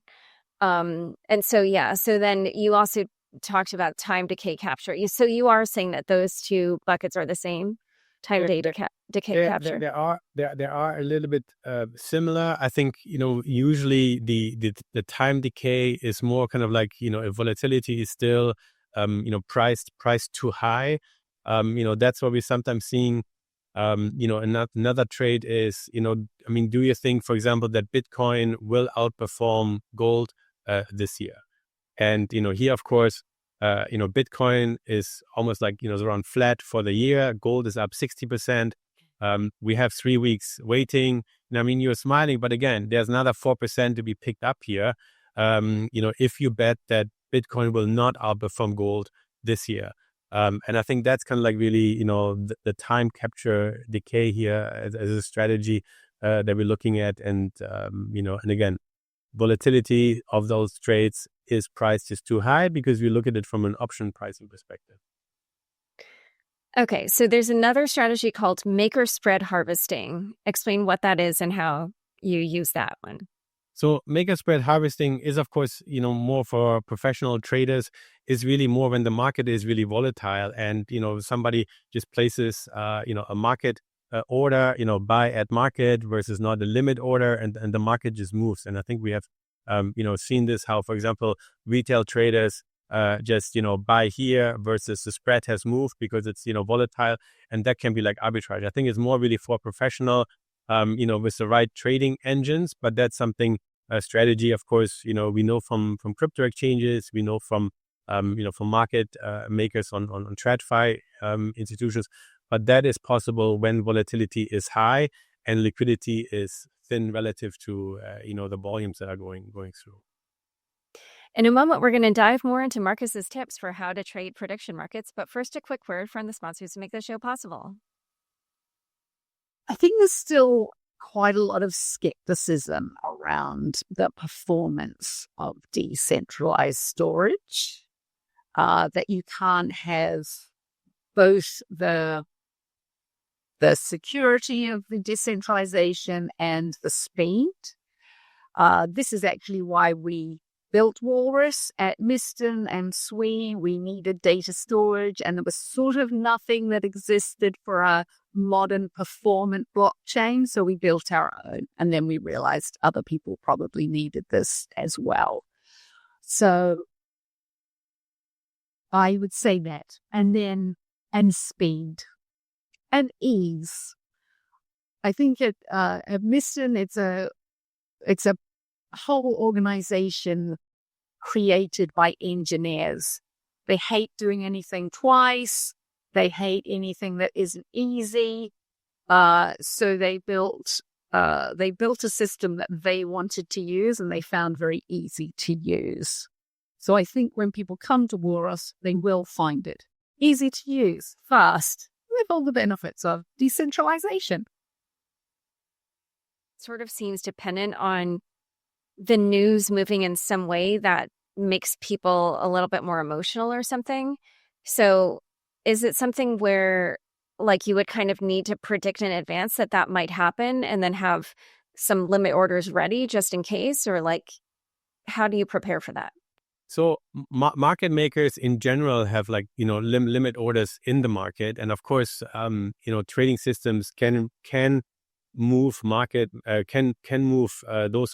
And so, yeah, so then you also talked about time decay capture. So you are saying that those two buckets are the same, time decay capture? There are a little bit similar. I think, usually the time decay is more kind of like, if volatility is still, priced too high. That's what we're sometimes seeing. Another trade is, do you think, for example, that Bitcoin will outperform gold this year? And, here, of course, Bitcoin is almost like, around flat for the year. Gold is up 60%. We have 3 weeks waiting. And you're smiling, but again, there's another 4% to be picked up here. If you bet that Bitcoin will not outperform gold this year. And I think that's kind of like really, the time capture decay here as a strategy that we're looking at. And, and again, volatility of those trades is priced is too high because we look at it from an option pricing perspective. Okay, so there's another strategy called maker spread harvesting. Explain what that is and how you use that one. So maker spread harvesting is, of course, more for professional traders. Is really more when the market is really volatile and, somebody just places, a market order, buy at market versus not a limit order, and the market just moves. And I think we have, seen this, how, for example, retail traders just, buy here versus the spread has moved because it's, volatile, and that can be like arbitrage. I think it's more really for professional, with the right trading engines, but that's something, a strategy, of course, we know from crypto exchanges, we know from market makers on TradFi institutions, but that is possible when volatility is high and liquidity is thin relative to the volumes that are going through. In a moment, we're going to dive more into Markus's tips for how to trade prediction markets, but first, a quick word from the sponsors to make the show possible. I think there's still quite a lot of skepticism around the performance of decentralized storage, that you can't have both the security of the decentralization and the speed. This is actually why we built Walrus at Miston and Swee. We needed data storage, and there was sort of nothing that existed for a modern performant blockchain. So we built our own, and then we realized other people probably needed this as well. So I would say that. And speed and ease. I think at Miston, it's a whole organization created by engineers. They hate doing anything twice. They hate anything that isn't easy. So they built a system that they wanted to use, and they found very easy to use. So I think when people come to Walrus, they will find it easy to use, fast, with all the benefits of decentralization. Sort of seems dependent on the news moving in some way that makes people a little bit more emotional or something. So is it something where like you would kind of need to predict in advance that might happen and then have some limit orders ready just in case? Or like, how do you prepare for that? So market makers in general have like, limit orders in the market. And of course, trading systems can move those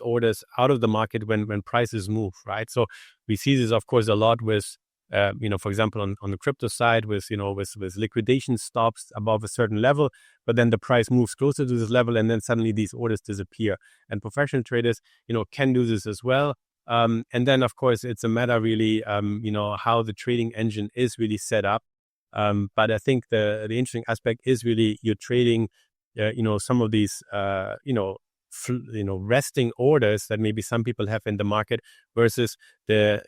orders out of the market when prices move, right? So we see this, of course, a lot with, for example, on the crypto side with liquidation stops above a certain level, but then the price moves closer to this level and then suddenly these orders disappear. And professional traders, can do this as well. And then, of course, it's a matter really, how the trading engine is really set up. But I think the interesting aspect is really you're trading some of these, resting orders that maybe some people have in the market versus the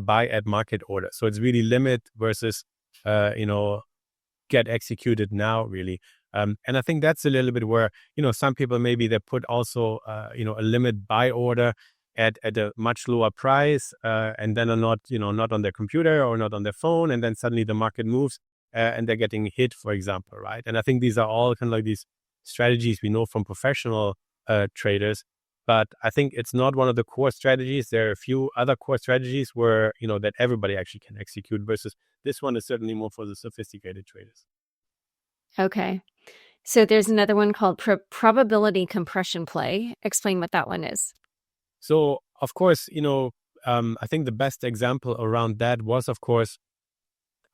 buy at market order. So it's really limit versus, get executed now really. And I think that's a little bit where, some people maybe they put also, a limit buy order. at a much lower price, and then are not, not on their computer or not on their phone, and then suddenly the market moves, and they're getting hit, for example, right? And I think these are all kind of like these strategies we know from professional traders, but I think it's not one of the core strategies. There are a few other core strategies where, that everybody actually can execute, versus this one is certainly more for the sophisticated traders. Okay. So there's another one called probability compression play. Explain what that one is. So, of course, I think the best example around that was, of course,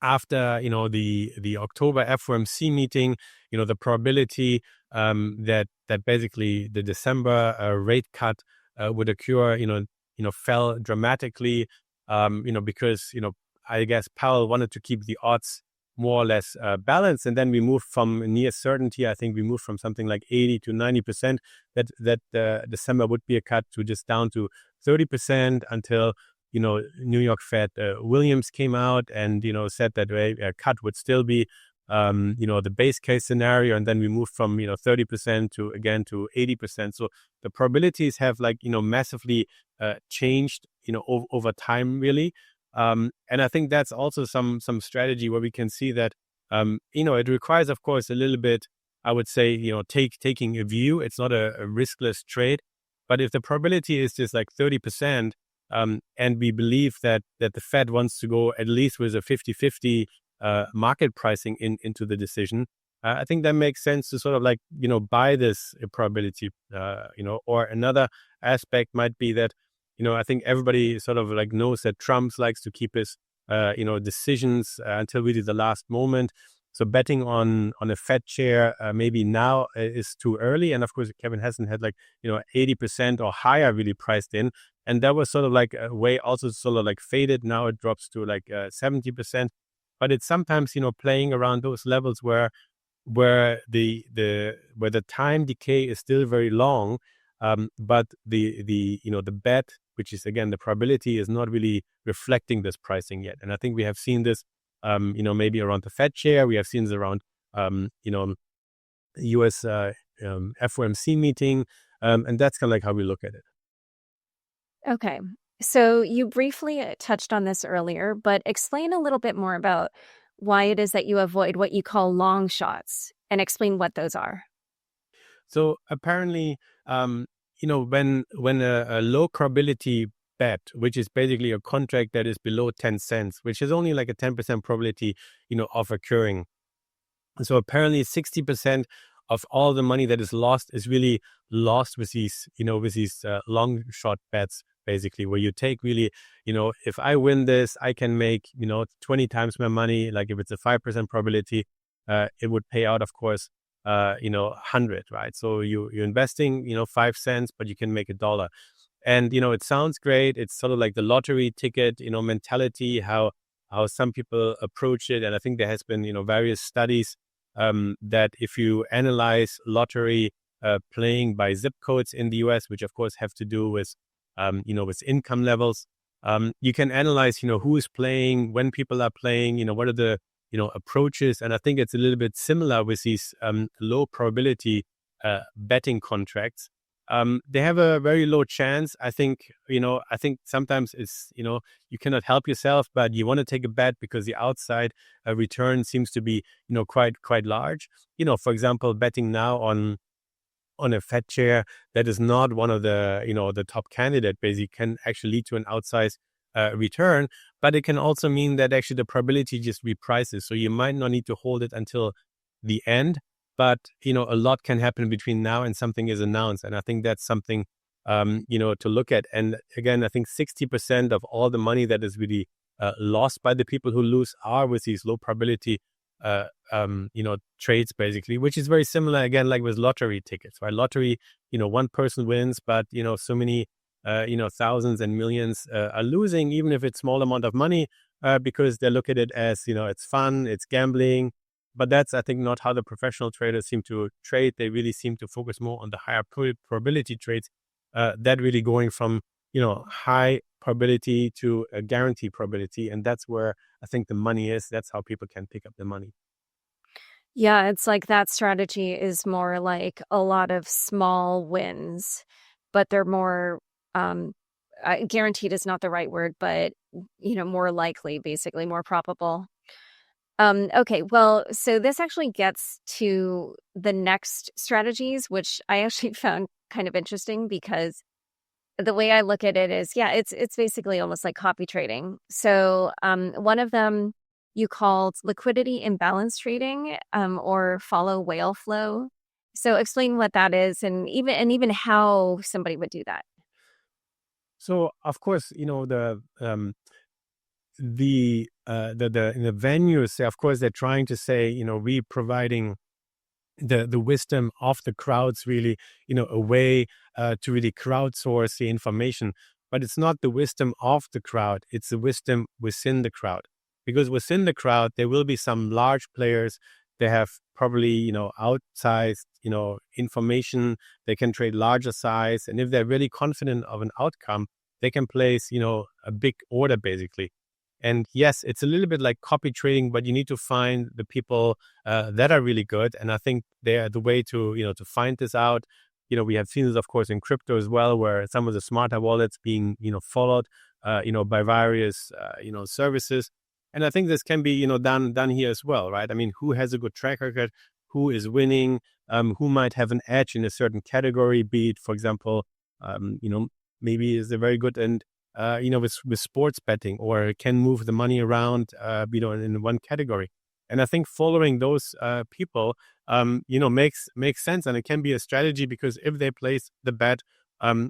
after the October FOMC meeting, the probability that basically the December rate cut would occur, fell dramatically, because I guess Powell wanted to keep the odds more or less balanced, and then we moved from near certainty. I think we moved from something like 80 to 90% that December would be a cut, to just down to 30%, until New York Fed Williams came out and said that a cut would still be the base case scenario, and then we moved from 30% to 80%. So the probabilities have massively changed over time, really. And I think that's also some strategy where we can see that it requires, of course, a little bit, I would say, taking a view. It's not a riskless trade, but if the probability is just like 30%, and we believe that the Fed wants to go at least with a 50-50 market pricing into the decision, I think that makes sense to sort of buy this probability. Or another aspect might be that I think everybody sort of knows that Trump likes to keep his decisions until really the last moment. So betting on a Fed chair maybe now is too early. And of course, Kevin hasn't had 80% or higher really priced in. And that was sort of a way also sort of faded. Now it drops to 70%. But it's sometimes, playing around those levels where the time decay is still very long. But the bet, which is again the probability, is not really reflecting this pricing yet. And I think we have seen this maybe around the Fed chair. We have seen this around, US FOMC meeting. And that's kind of how we look at it. Okay. So you briefly touched on this earlier, but explain a little bit more about why it is that you avoid what you call long shots, and explain what those are. So apparently, when a low probability bet, which is basically a contract that is below 10 cents, which is only a 10% probability, of occurring. So apparently 60% of all the money that is lost is really lost with these long shot bets, basically, where you take really, if I win this, I can make, 20 times my money. Like if it's a 5% probability, it would pay out, of course, 100, right? So you're investing, 5 cents, but you can make $1. And, it sounds great. It's sort of like the lottery ticket, mentality, how some people approach it. And I think there has been, various studies that if you analyze lottery playing by zip codes in the US, which of course have to do with, with income levels, you can analyze, who is playing, when people are playing, what are the, approaches. And I think it's a little bit similar with these low probability betting contracts. They have a very low chance. I think sometimes it's, you cannot help yourself, but you want to take a bet because the outside return seems to be, quite large. For example, betting now on a Fed chair that is not one of the, the top candidate, basically can actually lead to an outsized return, but it can also mean that actually the probability just reprices. So you might not need to hold it until the end, but, a lot can happen between now and something is announced. And I think that's something, to look at. And again, I think 60% of all the money that is really lost by the people who lose are with these low probability, trades, basically, which is very similar, again, like with lottery tickets, right? Lottery, one person wins, but, so many, thousands and millions are losing, even if it's small amount of money, because they look at it as, it's fun, it's gambling. But that's, I think, not how the professional traders seem to trade. They really seem to focus more on the higher probability trades, that really going from, high probability to a guaranteed probability. And that's where I think the money is. That's how people can pick up the money. Yeah, it's like that strategy is more like a lot of small wins, but they're more guaranteed is not the right word, but, more likely, basically more probable. Okay, well, so this actually gets to the next strategies, which I actually found kind of interesting because the way I look at it is, yeah, it's basically almost like copy trading. So one of them you called liquidity imbalance trading, or follow whale flow. So explain what that is, and even how somebody would do that. So of course, the in the venues, of course, they're trying to say, we providing the wisdom of the crowds, really, a way to really crowdsource the information. But it's not the wisdom of the crowd, it's the wisdom within the crowd. Because within the crowd, there will be some large players. They have probably, outsized, information. They can trade larger size. And if they're really confident of an outcome, they can place, a big order, basically. And yes, it's a little bit like copy trading, but you need to find the people that are really good. And I think they're the way to, to find this out. We have seen this, of course, in crypto as well, where some of the smarter wallets being, followed, by various, services. And I think this can be, done here as well, right? I mean, who has a good track record? Who is winning? Who might have an edge in a certain category? Be it, for example, maybe is a very good and with sports betting, or can move the money around, in one category. And I think following those people, makes sense, and it can be a strategy, because if they place the bet,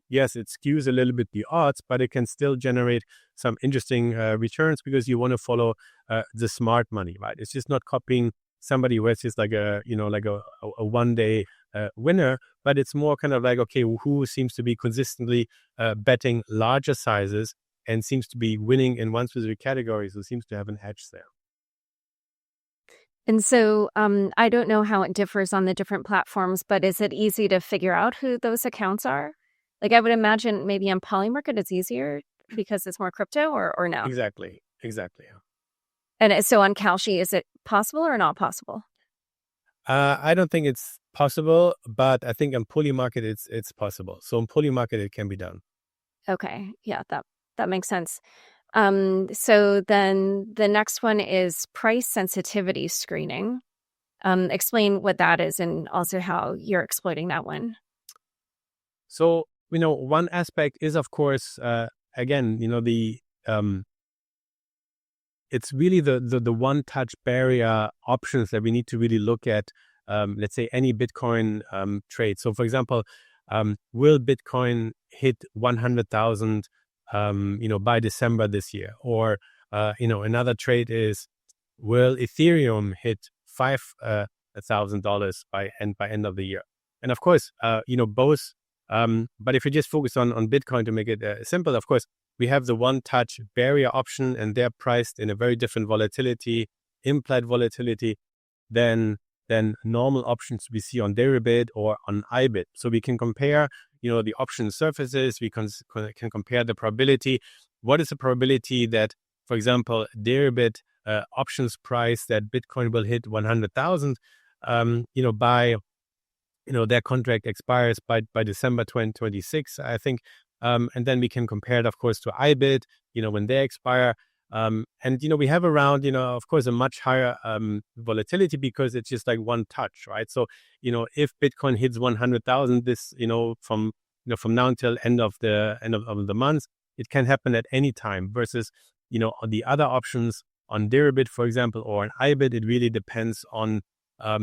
yes, it skews a little bit the odds, but it can still generate some interesting returns, because you want to follow the smart money, right? It's just not copying somebody who has just like a 1-day winner, but it's more kind of like, okay, who seems to be consistently betting larger sizes and seems to be winning in one specific category, so seems to have an edge there. And so I don't know how it differs on the different platforms, but is it easy to figure out who those accounts are? Like, I would imagine maybe on Polymarket it's easier because it's more crypto, or no? Exactly. Yeah. And so on Kalshi, is it possible or not possible? I don't think it's possible, but I think on Polymarket it's possible. So on Polymarket it can be done. Okay, yeah, that makes sense. So then the next one is price sensitivity screening. Explain what that is, and also how you're exploiting that one. So, one aspect is, of course, again, it's really the one-touch barrier options that we need to really look at. Let's say any Bitcoin trade. So, for example, will Bitcoin hit 100,000, by December this year? Or, another trade is, will Ethereum hit $5,000 by end of the year? And of course, both. But if you just focus on Bitcoin to make it simple, of course, we have the one-touch barrier option, and they're priced in a very different volatility, implied volatility, than normal options we see on Deribit or on IBIT. So we can compare, the option surfaces. We can compare the probability. What is the probability that, for example, Deribit options price that Bitcoin will hit 100,000, by their contract expires by December 2026, I think. And then we can compare it, of course, to IBIT, when they expire. And, we have around, of course, a much higher volatility, because it's just like one touch, right? So, if Bitcoin hits 100,000, this, from now until end of the month, it can happen at any time, versus, on the other options on Deribit, for example, or on IBIT, it really depends on, at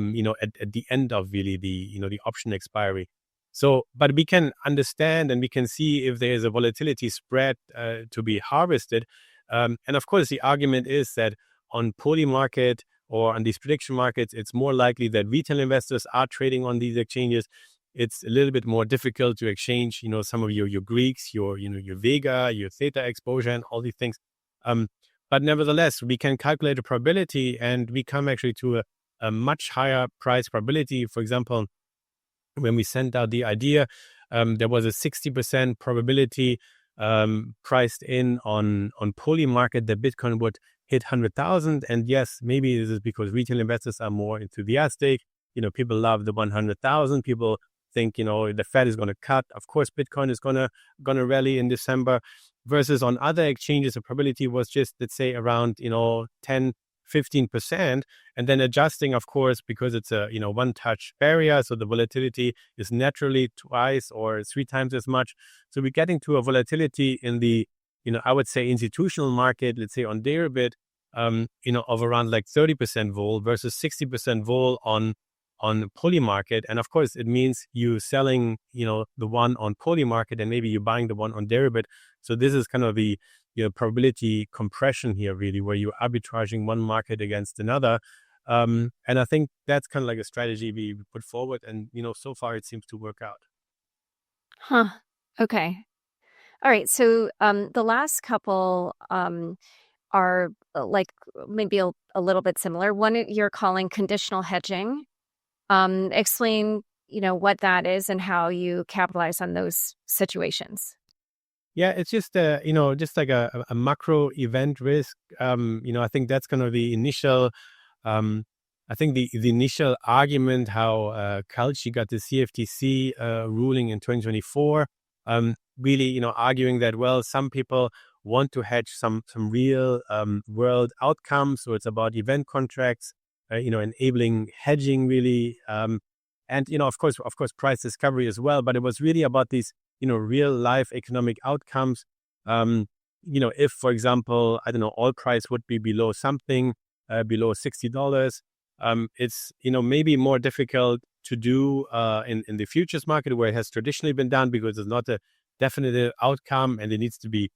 the end of really the option expiry. So, but we can understand and we can see if there is a volatility spread to be harvested. And of course, the argument is that on Polymarket or on these prediction markets, it's more likely that retail investors are trading on these exchanges. It's a little bit more difficult to exchange, some of your Greeks, your Vega, your Theta exposure, and all these things. But nevertheless, we can calculate a probability, and we come actually to a much higher price probability. For example, when we sent out the idea, there was a 60% probability priced in on Polymarket that Bitcoin would hit 100,000. And yes, maybe this is because retail investors are more enthusiastic. People love the 100,000. People think, the Fed is going to cut. Of course, Bitcoin is going to rally in December, versus on other exchanges, the probability was just, let's say, around, 10, 15%, and then adjusting, of course, because it's a, one touch barrier. So the volatility is naturally twice or three times as much. So we're getting to a volatility in the, I would say institutional market, let's say on Deribit, of around like 30% vol versus 60% vol on Polymarket. And of course, it means you selling, the one on Polymarket and maybe you're buying the one on Deribit. So this is kind of the probability compression here, really, where you're arbitraging one market against another. And I think that's kind of like a strategy we put forward. And, so far it seems to work out. Huh. Okay. All right. So the last couple are like maybe a little bit similar. One you're calling conditional hedging. Explain, what that is and how you capitalize on those situations. Yeah, it's just just like a macro event risk. I think that's kind of the initial. I think the initial argument how Kalshi got the CFTC ruling in 2024. Really, arguing that, well, some people want to hedge some real world outcomes, so it's about event contracts, enabling hedging, really, and of course price discovery as well. But it was really about these real life economic outcomes. If, for example, I don't know, oil price would be below something, below $60, it's maybe more difficult to do in the futures market, where it has traditionally been done, because it's not a definitive outcome and it needs to be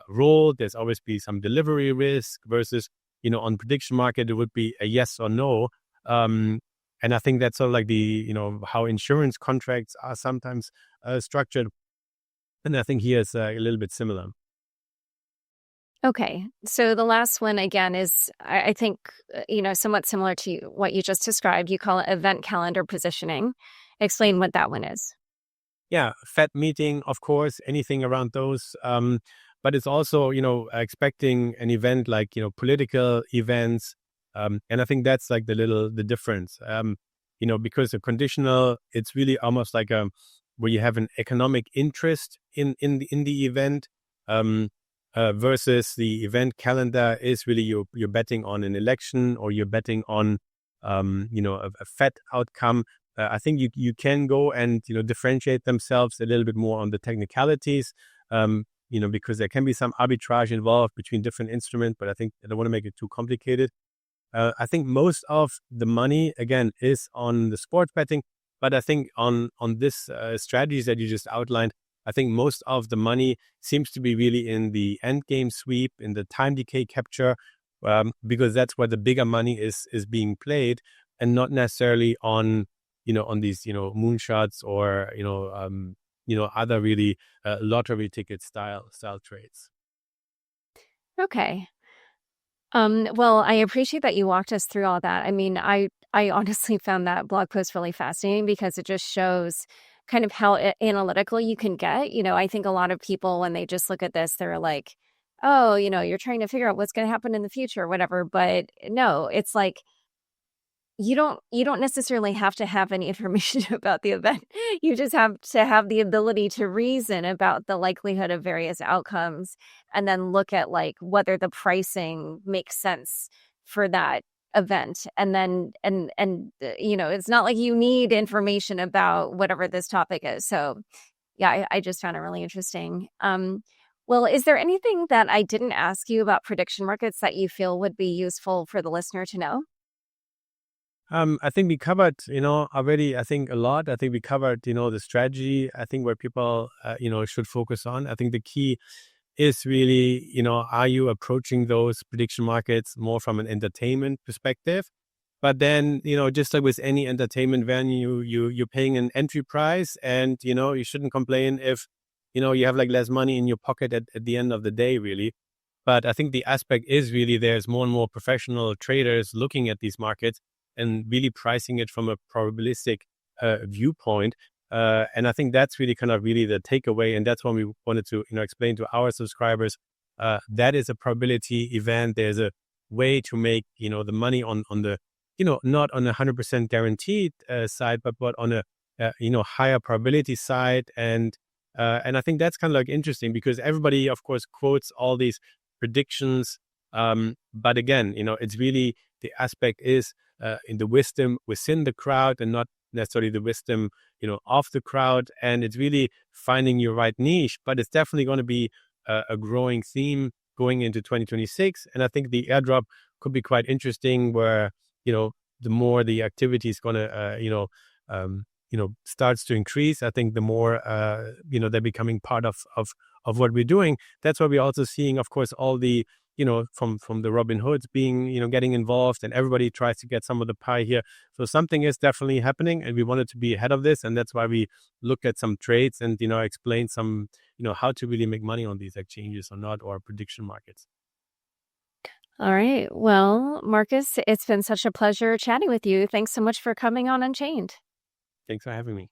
rolled. There's always be some delivery risk, versus on prediction market it would be a yes or no. And I think that's sort of like the how insurance contracts are sometimes structured. And I think here it's a little bit similar. Okay. So the last one, again, is, I think, somewhat similar to what you just described. You call it event calendar positioning. Explain what that one is. Yeah, Fed meeting, of course, anything around those. But it's also, expecting an event like, political events. And I think that's like the difference. Because the conditional, it's really almost like where you have an economic interest in the event, versus the event calendar is really you're betting on an election, or you're betting on a Fed outcome. I think you can go and differentiate themselves a little bit more on the technicalities, because there can be some arbitrage involved between different instruments. But I think I don't want to make it too complicated. I think most of the money, again, is on the sports betting. But I think on this strategies that you just outlined, I think most of the money seems to be really in the end game sweep, in the time decay capture, because that's where the bigger money is being played, and not necessarily on these moonshots or other really lottery ticket style trades. Okay. Well, I appreciate that you walked us through all that. I mean, I honestly found that blog post really fascinating, because it just shows kind of how analytical you can get. I think a lot of people, when they just look at this, they're like, oh, you're trying to figure out what's going to happen in the future or whatever. But no, it's like, you don't necessarily have to have any information about the event. You just have to have the ability to reason about the likelihood of various outcomes, and then look at like whether the pricing makes sense for that event. And then it's not like you need information about whatever this topic is. So yeah, I just found it really interesting. Well, is there anything that I didn't ask you about prediction markets that you feel would be useful for the listener to know? I think we covered, already, I think a lot. I think we covered, the strategy, I think, where people, should focus on. I think the key is really, are you approaching those prediction markets more from an entertainment perspective? But then, just like with any entertainment venue, you're paying an entry price, and, you shouldn't complain if, you have like less money in your pocket at the end of the day, really. But I think the aspect is really there's more and more professional traders looking at these markets and really pricing it from a probabilistic viewpoint. And I think that's really kind of really the takeaway. And that's what we wanted to, explain to our subscribers. That is a probability event. There's a way to make, the money on the, not on a 100% guaranteed side, but on a higher probability side. And I think that's kind of like interesting because everybody, of course, quotes all these predictions. But again, it's really the aspect is in the wisdom within the crowd and not necessarily the wisdom, of the crowd. And it's really finding your right niche, but it's definitely going to be a growing theme going into 2026. And I think the airdrop could be quite interesting where, the more the activity is going to, starts to increase. I think the more, they're becoming part of what we're doing. That's why we're also seeing, of course, all the, from the Robin Hoods being, getting involved, and everybody tries to get some of the pie here. So something is definitely happening, and we wanted to be ahead of this. And that's why we looked at some trades and, explain some, how to really make money on these exchanges or not, or prediction markets. All right. Well, Markus, it's been such a pleasure chatting with you. Thanks so much for coming on Unchained. Thanks for having me.